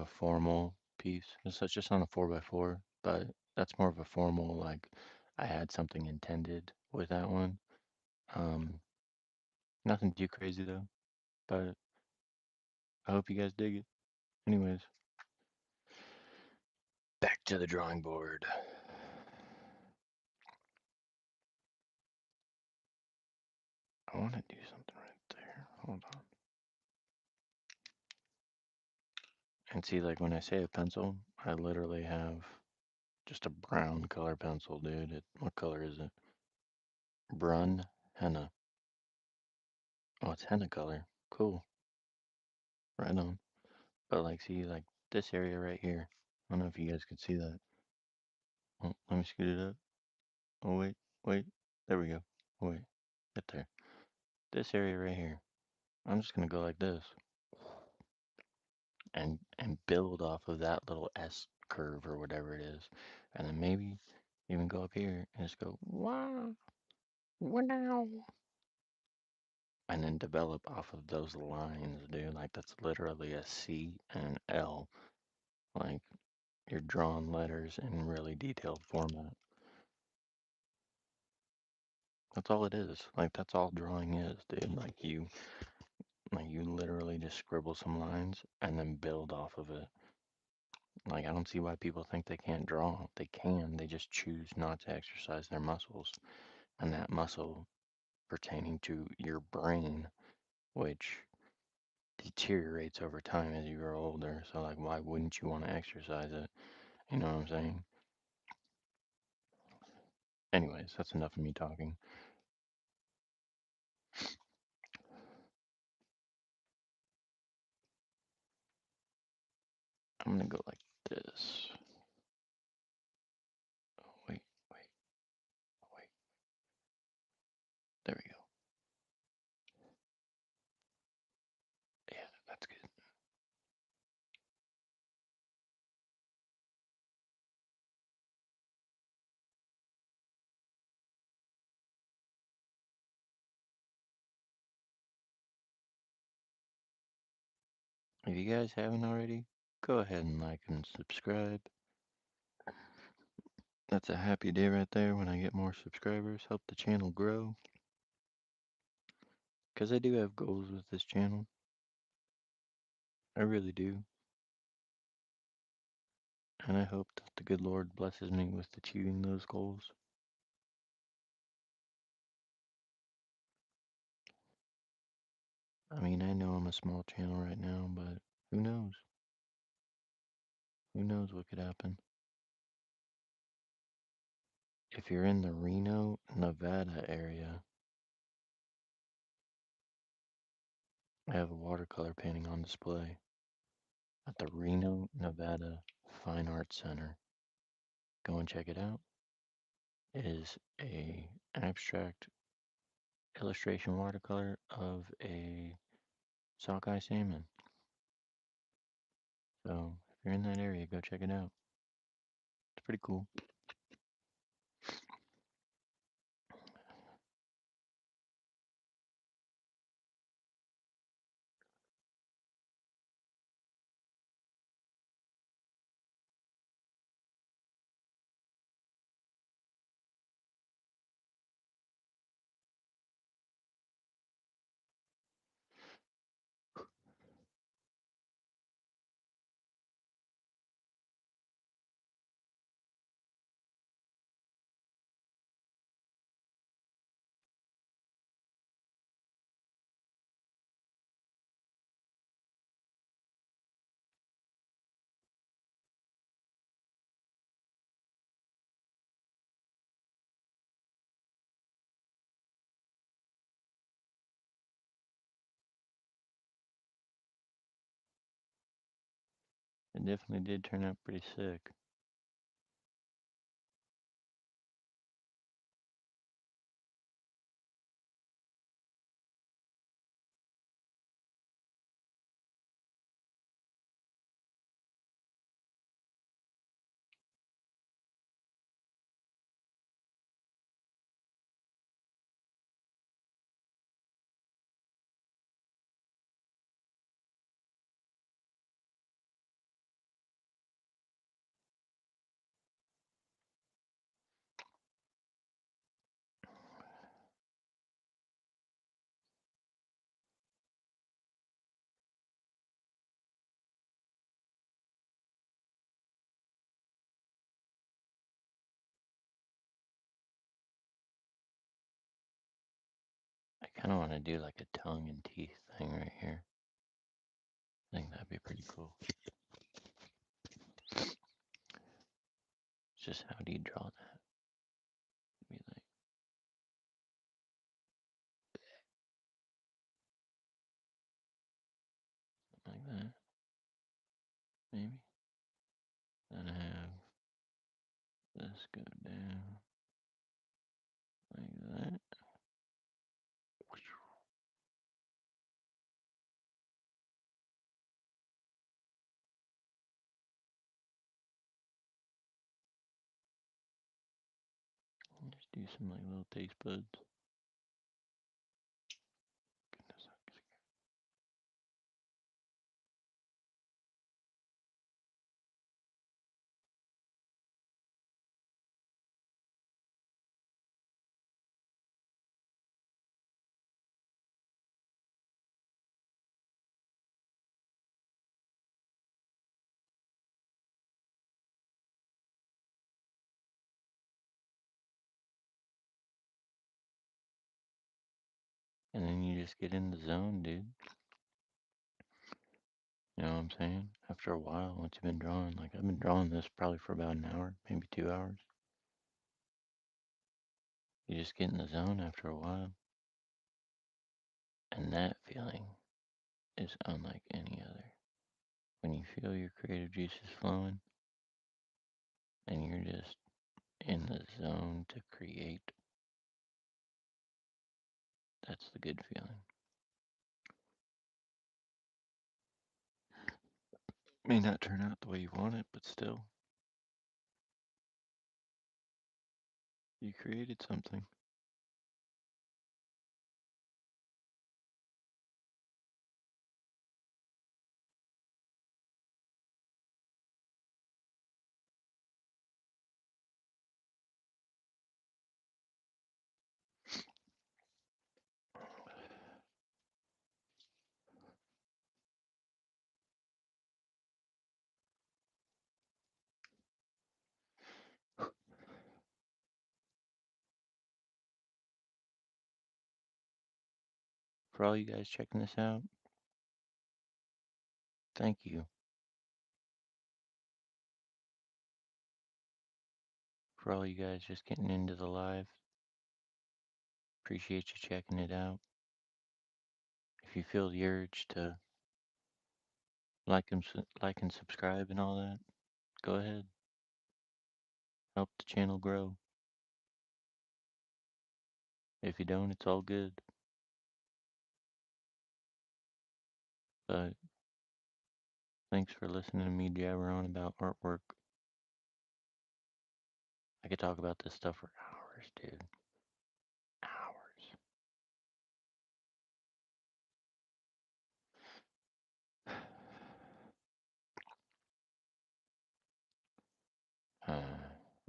formal piece. It's just on a 4x4, but that's more of a formal, like, I had something intended with that one. Um, Nothing too crazy though, but I hope you guys dig it. Anyways, back to the drawing board. I want to do something right there. Hold on. And see, like, when I say a pencil, I literally have just a brown color pencil, dude. What color is it? Brun henna. Oh, it's henna color. Cool. Right on. But like, see, like this area right here. I don't know if you guys can see that. Oh, let me scoot it up. Oh, wait, wait. There we go. Wait, get there. This area right here. I'm just gonna go like this and build off of that little S curve or whatever it is, and then maybe even go up here and just go wow, wow, and then develop off of those lines, dude. Like that's literally a C and an L. Like you're drawing letters in really detailed format. That's all it is. Like that's all drawing is, dude. Like you literally just scribble some lines and then build off of it. Like I don't see why people think they can't draw. They can. They just choose not to exercise their muscles. And that muscle pertaining to your brain, which deteriorates over time as you grow older. So like why wouldn't you want to exercise it? You know what I'm saying? Anyways, that's enough of me talking. I'm gonna go like this. Wait, wait, wait. There we go. Yeah, that's good. If you guys haven't already, go ahead and like and subscribe. That's a happy day right there when I get more subscribers, help the channel grow. Because I do have goals with this channel. I really do. And I hope that the good Lord blesses me with achieving those goals. I mean, I know I'm a small channel right now, but who knows? Who knows what could happen? If you're in the Reno, Nevada area, I have a watercolor painting on display at the Reno, Nevada Fine Arts Center. Go and check it out. It is a abstract illustration watercolor of a sockeye salmon. So if you're in that area, go check it out. It's pretty cool. It definitely did turn out pretty sick. I kind of want to do like a tongue and teeth thing right here. I think that'd be pretty cool. It's just how do you draw that? Be like that, maybe. Then I have this go down. Like that. Just do some like little taste buds. Goodness. And then you just get in the zone, dude. You know what I'm saying? After a while, once you've been drawing, like I've been drawing this probably for about an hour, maybe 2 hours. You just get in the zone after a while. And that feeling is unlike any other. When you feel your creative juices flowing and you're just in the zone to create, that's the good feeling. May not turn out the way you want it, but still, you created something. For all you guys checking this out, thank you. For all you guys just getting into the live, appreciate you checking it out. If you feel the urge to like and subscribe and all that, go ahead. Help the channel grow. If you don't, it's all good. But thanks for listening to me jabber on about artwork. I could talk about this stuff for hours, dude. Hours.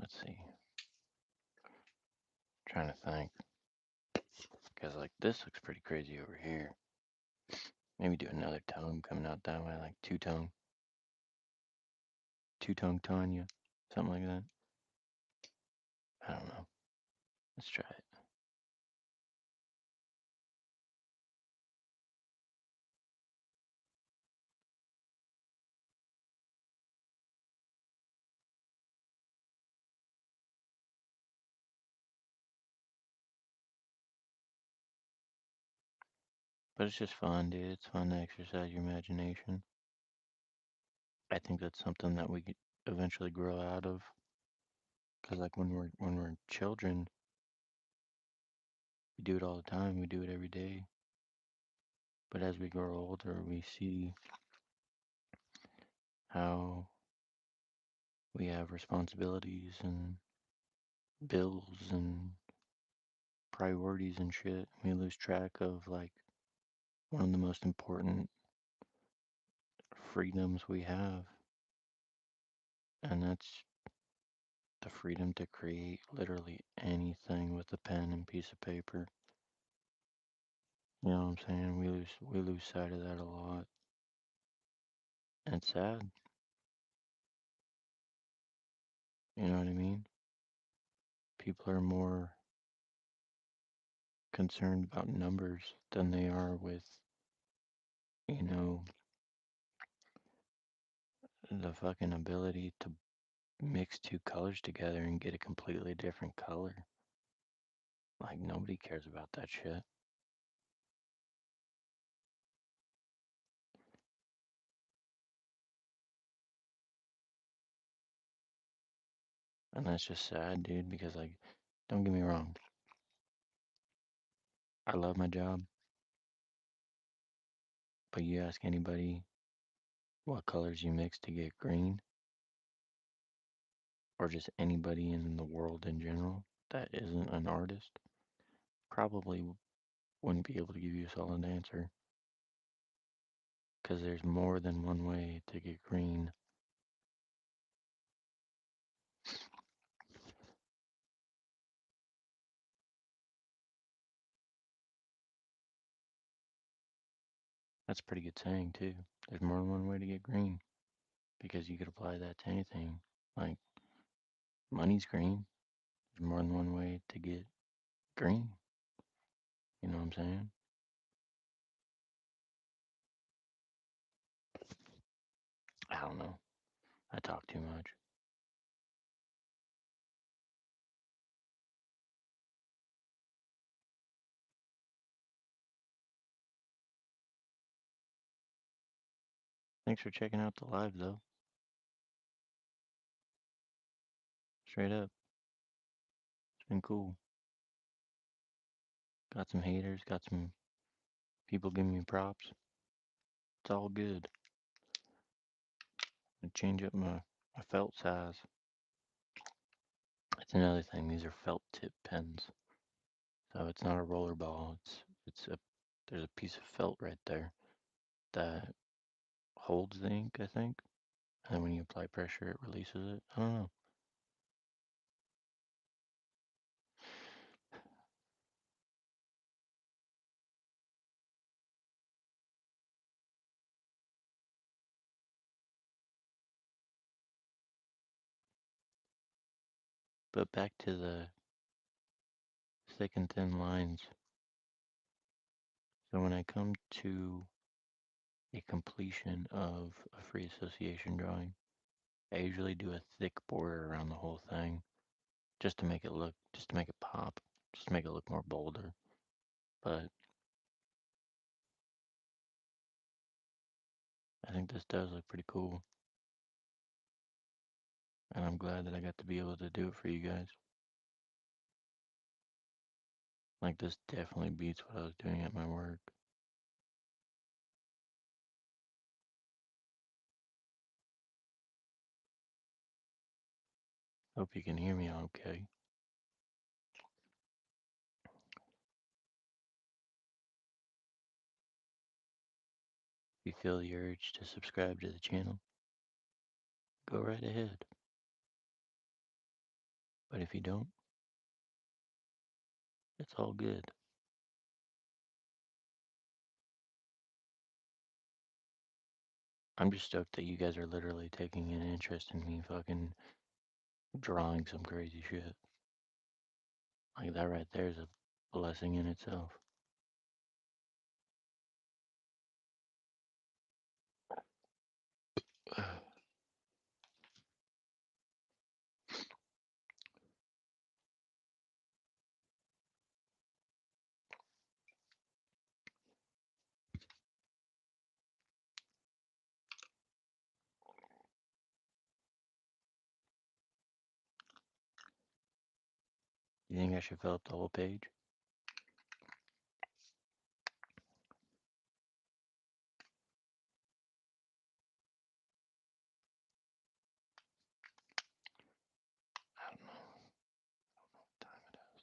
Let's see. Trying to think. Because, like, this looks pretty crazy over here. Maybe do another tone coming out that way, like two-tone. Two-tone Tanya. Something like that. I don't know. Let's try it. But it's just fun, dude. It's fun to exercise your imagination. I think that's something that we could eventually grow out of. Cause like when we're children, we do it all the time. We do it every day. But as we grow older, we see how we have responsibilities and bills and priorities and shit. We lose track of like one of the most important freedoms we have, and that's the freedom to create literally anything with a pen and piece of paper. You know what I'm saying? We lose sight of that a lot. And it's sad. You know what I mean? People are more concerned about numbers than they are with, you know, the fucking ability to mix two colors together and get a completely different color. Like nobody cares about that shit. And that's just sad, dude, because like don't get me wrong. I love my job, but you ask anybody what colors you mix to get green, or just anybody in the world in general that isn't an artist, probably wouldn't be able to give you a solid answer. Because there's more than one way to get green. That's a pretty good saying, too. There's more than one way to get green. Because you could apply that to anything. Like, money's green. There's more than one way to get green. You know what I'm saying? I don't know. I talk too much. Thanks for checking out the live, though. Straight up. It's been cool. Got some haters, got some people giving me props. It's all good. I change up my felt size. That's another thing. These are felt tip pens. So it's not a roller ball. There's a piece of felt right there that holds the ink, I think. And then when you apply pressure, it releases it. I don't know. But back to the thick and thin lines. So when I come to a completion of a free association drawing, I usually do a thick border around the whole thing just to make it look, just to make it pop, just to make it look more bolder. But I think this does look pretty cool. And I'm glad that I got to be able to do it for you guys. Like, this definitely beats what I was doing at my work. Hope you can hear me okay. If you feel the urge to subscribe to the channel, go right ahead. But if you don't, it's all good. I'm just stoked that you guys are literally taking an interest in me fucking drawing some crazy shit. Like, that right there is a blessing in itself. You think I should fill up the whole page? I don't know. What time it is.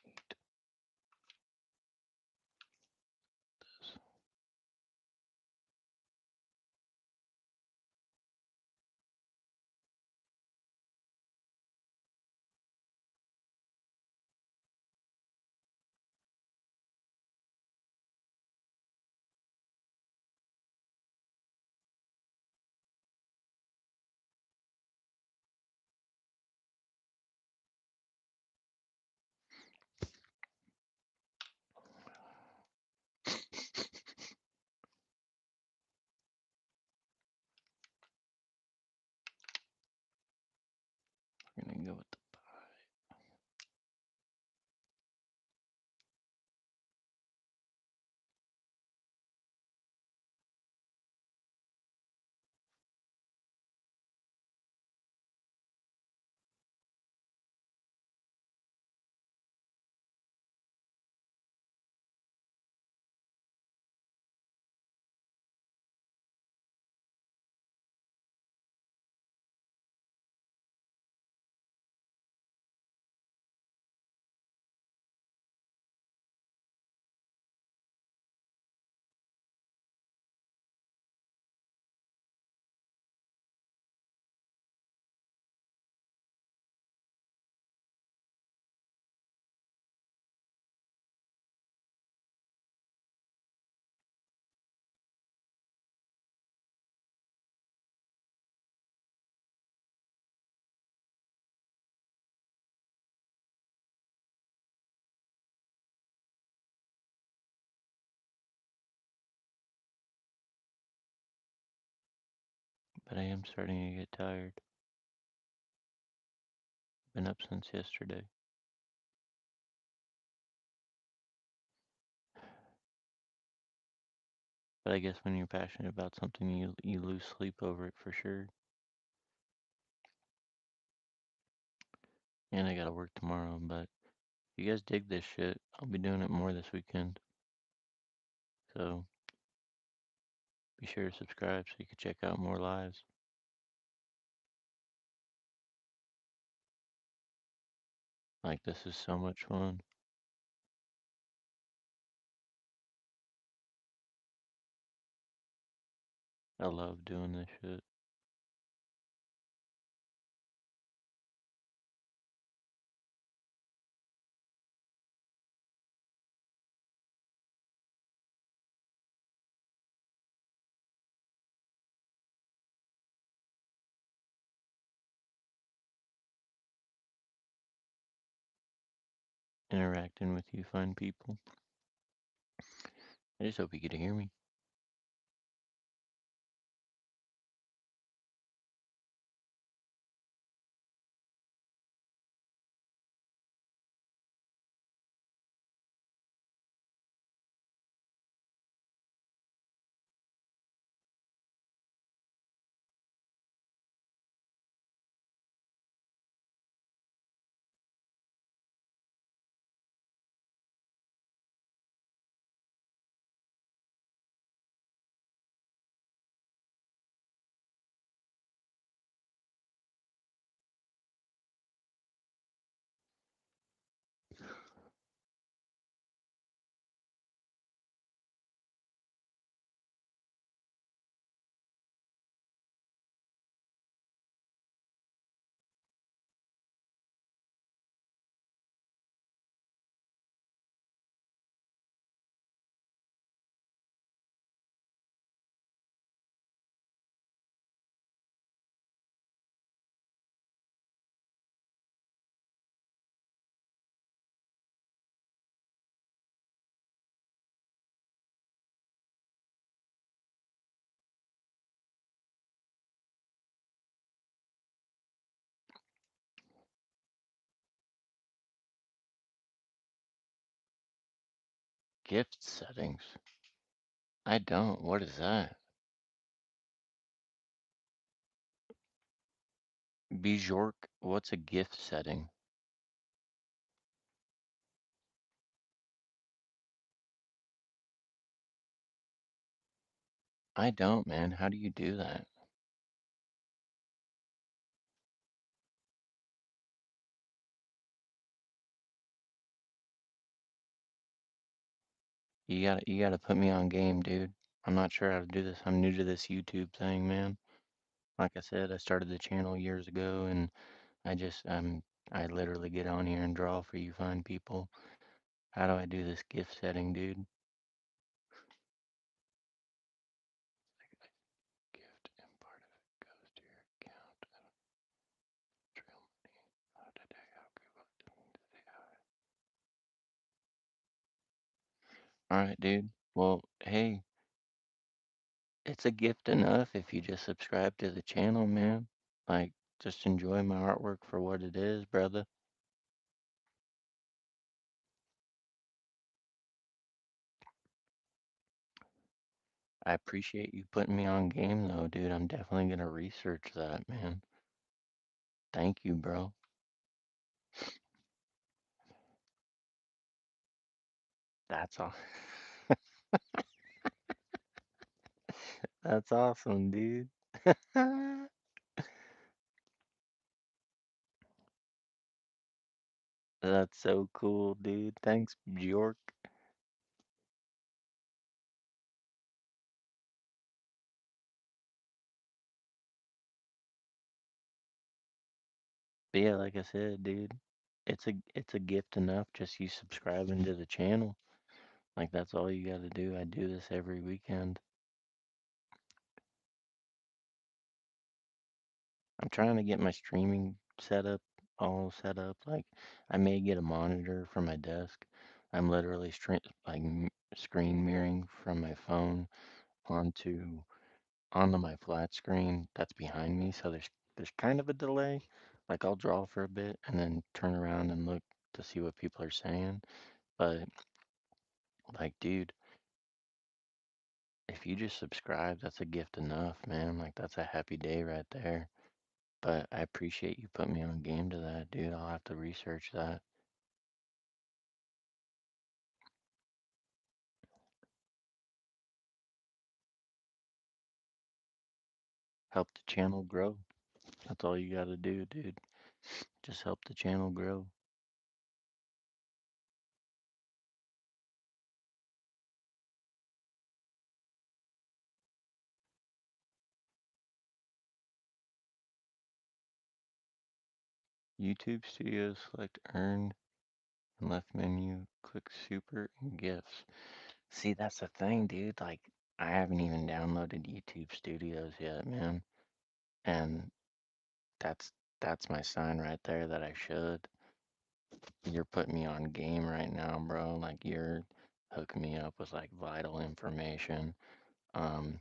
Eat this. but I am starting to get tired. Been up since yesterday. But I guess when you're passionate about something, you lose sleep over it for sure. And I gotta work tomorrow, but if you guys dig this shit, I'll be doing it more this weekend. So be sure to subscribe so you can check out more lives. Like, this is so much fun. I love doing this shit. Interacting with you fine people. I just hope you get to hear me. Gift settings. I don't. What is that? Bjork, what's a gift setting? I don't, man. How do you do that? You gotta put me on game, dude. I'm not sure how to do this. I'm new to this YouTube thing, man. Like I said, I started the channel years ago and I literally get on here and draw for you fine people. How do I do this gift setting, dude? Gift and part of it goes to your account. Trail money. How did I Alright, dude. Well, hey, it's a gift enough if you just subscribe to the channel, man. Like, just enjoy my artwork for what it is, brother. I appreciate you putting me on game, though, dude. I'm definitely gonna research that, man. Thank you, bro. That's all. That's awesome, dude. That's so cool, dude. Thanks, Bjork. But yeah, like I said, dude, it's a gift enough just you subscribing to the channel. Like that's all you gotta do. I do this every weekend. I'm trying to get my streaming setup all set up. Like I may get a monitor for my desk. I'm literally screen mirroring from my phone onto onto my flat screen that's behind me, so there's kind of a delay. Like I'll draw for a bit and then turn around and look to see what people are saying. But like, dude, if you just subscribe, that's a gift enough, man. Like that's a happy day right there. But I appreciate you putting me on game to that, dude. I'll have to research that. Help the channel grow. That's all you gotta do, dude. Just help the channel grow. YouTube Studio, select earn, and left menu, click super and gifts. See, that's the thing, dude. Like, I haven't even downloaded YouTube Studios yet, man. And that's that's my sign right there that I should. You're putting me on game right now, bro. Like you're hooking me up with like vital information. Um,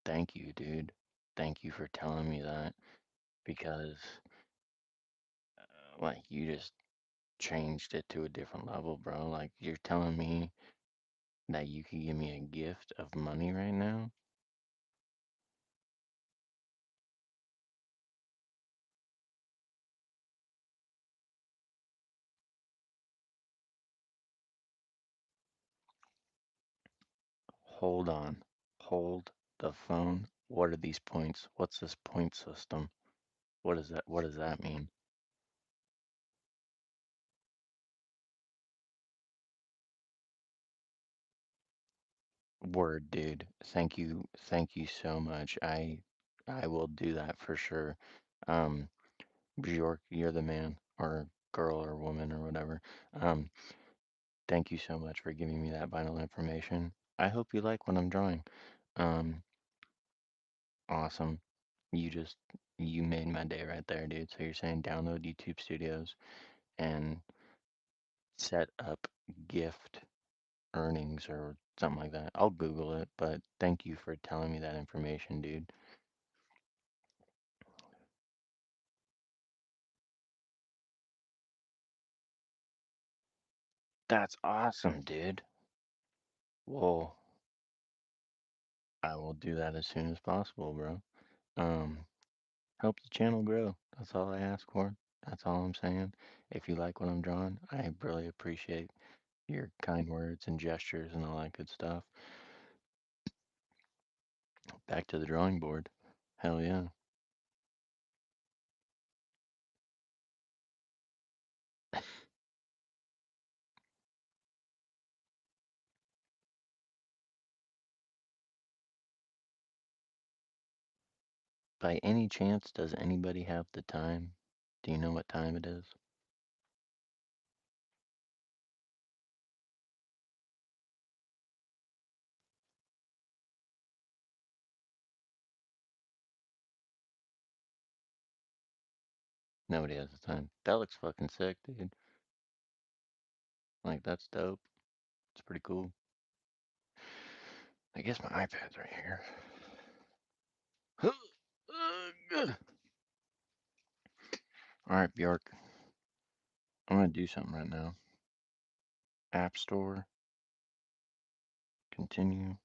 thank you, dude. Thank you for telling me that because like you just changed it to a different level, bro. Like you're telling me that you could give me a gift of money right now. Hold on. Hold the phone. What are these points? What's this point system? What is that? What does that mean? Word, dude. Thank you. Thank you so much. I will do that for sure. Um, Bjork, you're the man or girl or woman or whatever. Um, thank you so much for giving me that vital information. I hope you like what I'm drawing. Um, awesome. You just you made my day right there, dude. So you're saying download YouTube Studios and set up gift earnings or something like that. I'll Google it, but thank you for telling me that information, dude. That's awesome, dude. Well, I will do that as soon as possible, bro. Um, help the channel grow. That's all I ask for. That's all I'm saying. If you like what I'm drawing, I really appreciate your kind words and gestures and all that good stuff. Back to the drawing board. Hell yeah. By any chance, does anybody have the time? Do you know what time it is? Nobody has the time. That looks fucking sick, dude. Like, that's dope. It's pretty cool. I guess my iPad's right here. Alright, Bjork. I'm gonna do something right now. App Store. Continue.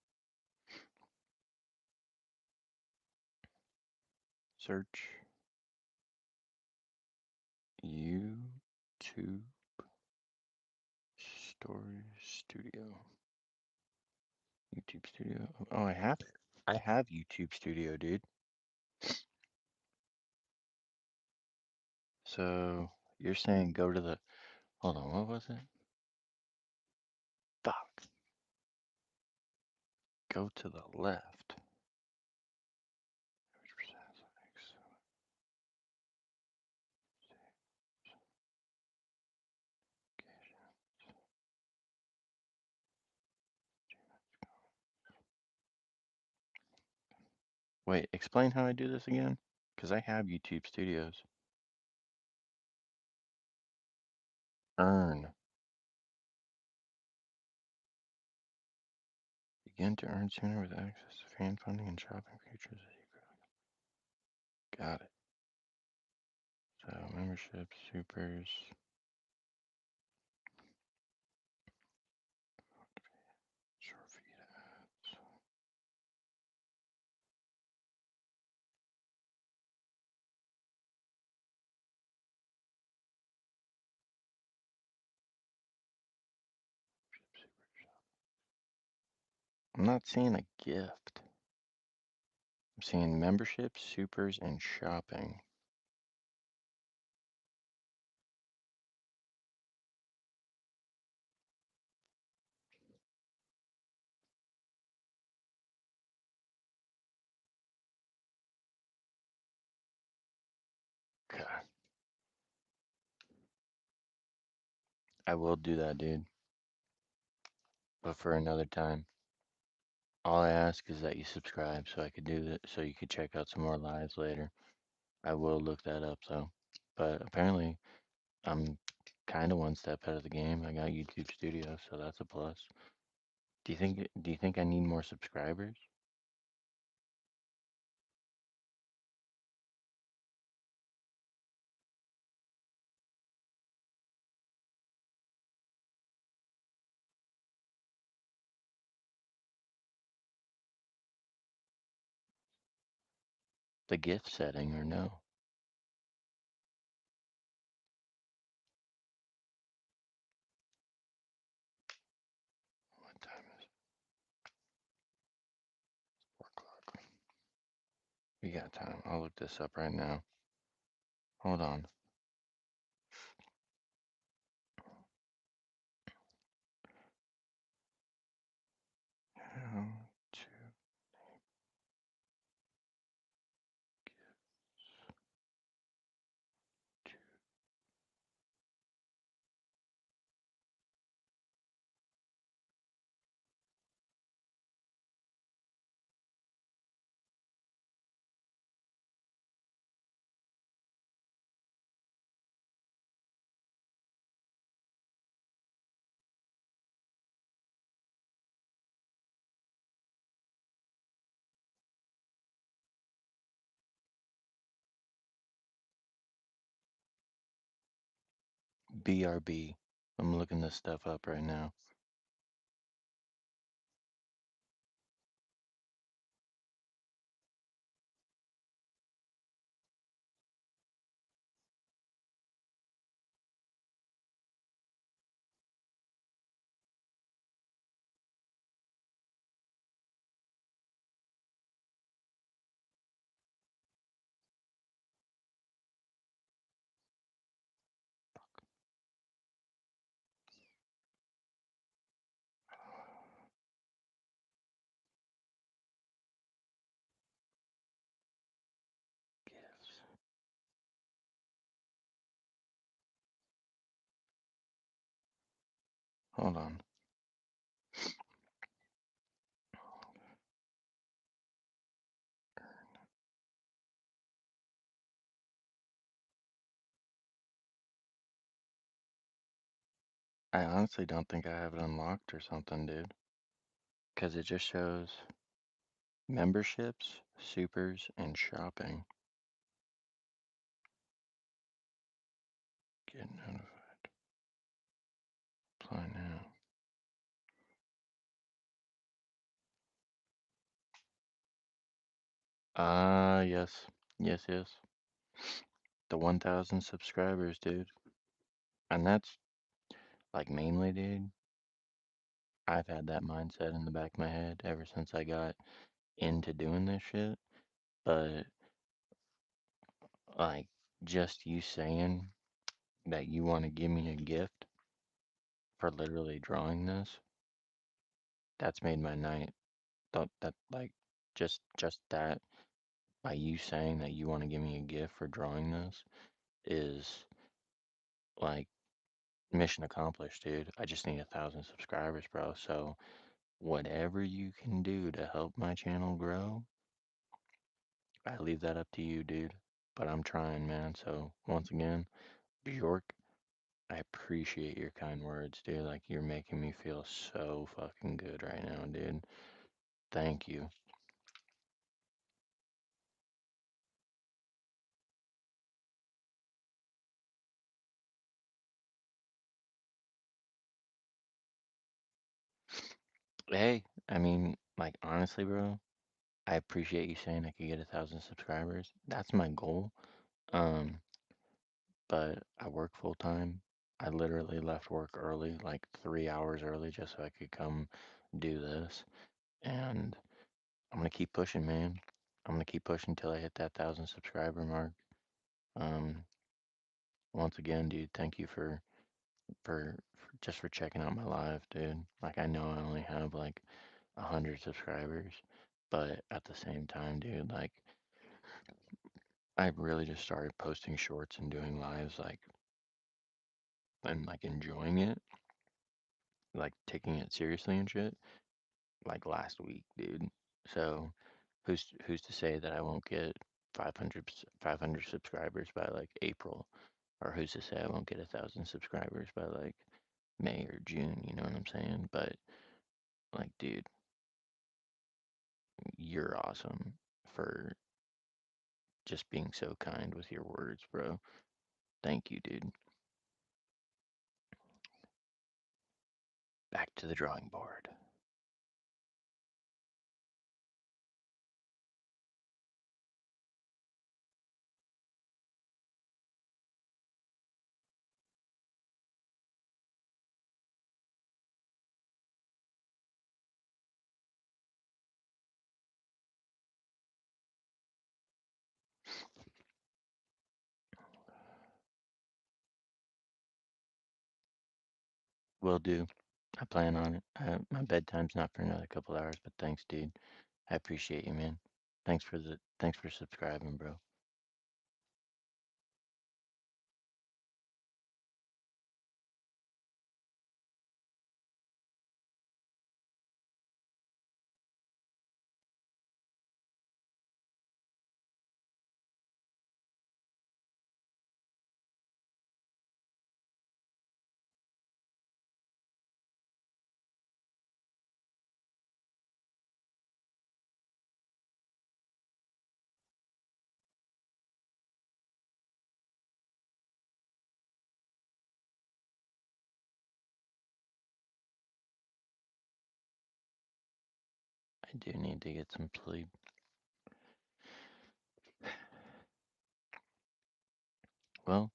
Search. YouTube Story Studio. YouTube Studio. Oh, I have it. I have YouTube Studio, dude. So you're saying go to the. Hold on, what was it? Fuck. Go to the left. Wait, explain how I do this again? Because I have YouTube Studios. Earn. begin to earn sooner with access to fan funding and shopping features. Got it. So memberships, supers, short feed ads. I'm not seeing a gift. I'm seeing memberships, supers, and shopping. Okay. I will do that, dude. But for another time. All I ask is that you subscribe so I could do that, so you could check out some more lives later. I will look that up though. But apparently, I'm kind of one step ahead of the game. I got YouTube Studio, so that's a plus. Do you think I need more subscribers? The gift setting or no? What time is it? 4 o'clock. We got time. I'll look this up right now. Hold on. How to BRB. I'm looking this stuff up right now. Gifts. Hold on. I honestly don't think I have it unlocked or something, dude. Because it just shows memberships, supers, and shopping. Get notified. Apply now. Ah, yes. Yes, yes. The 1,000 subscribers, dude. And that's, like, mainly, dude, I've had that mindset in the back of my head ever since I got into doing this shit. But, like, just you saying that you want to give me a gift for literally drawing this, that's made my night. That, like, just that, by you saying that you want to give me a gift for drawing this is, like, mission accomplished, dude. I just need 1,000 subscribers, bro. So whatever you can do to help my channel grow, I leave that up to you, dude. But I'm trying, man. So once again, Bjork, I appreciate your kind words, dude. Like, you're making me feel so fucking good right now, dude. Thank you. Hey, I mean, like honestly, bro, I appreciate you saying I could get 1,000 subscribers. That's my goal. Um, but I work full time. I literally left work early, like 3 hours early, just so I could come do this. And I'm gonna keep pushing, man. I'm gonna keep pushing till I hit that 1,000 subscriber mark. Um, Once again, dude, thank you for just for checking out my live, dude. Like I know I only have like 100 subscribers, but at the same time, dude, like I really just started posting shorts and doing lives, like and like enjoying it, like taking it seriously and shit, like last week, dude. So who's to say that I won't get 500 subscribers by like April, or who's to say I won't get 1,000 subscribers by like May or June? You know what I'm saying? But like, dude, you're awesome for just being so kind with your words, bro. Thank you, dude. Back to the drawing board. Will do. I plan on it. My bedtime's not for another couple hours, but thanks, dude. I appreciate you, man. Thanks for subscribing, bro. I do need to get some sleep. Well,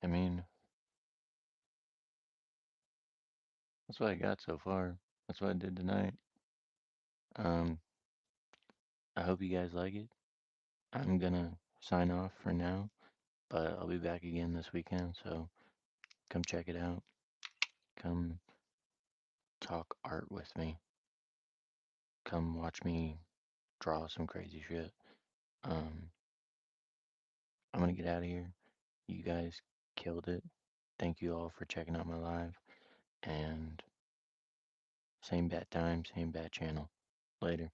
I mean, that's what I got so far. That's what I did tonight. Um, I hope you guys like it. I'm gonna sign off for now, but I'll be back again this weekend, so come check it out. Come talk art with me. Come watch me draw some crazy shit. Um, I'm gonna get out of here. You guys killed it. Thank you all for checking out my live. And same bat time, same bat channel. Later.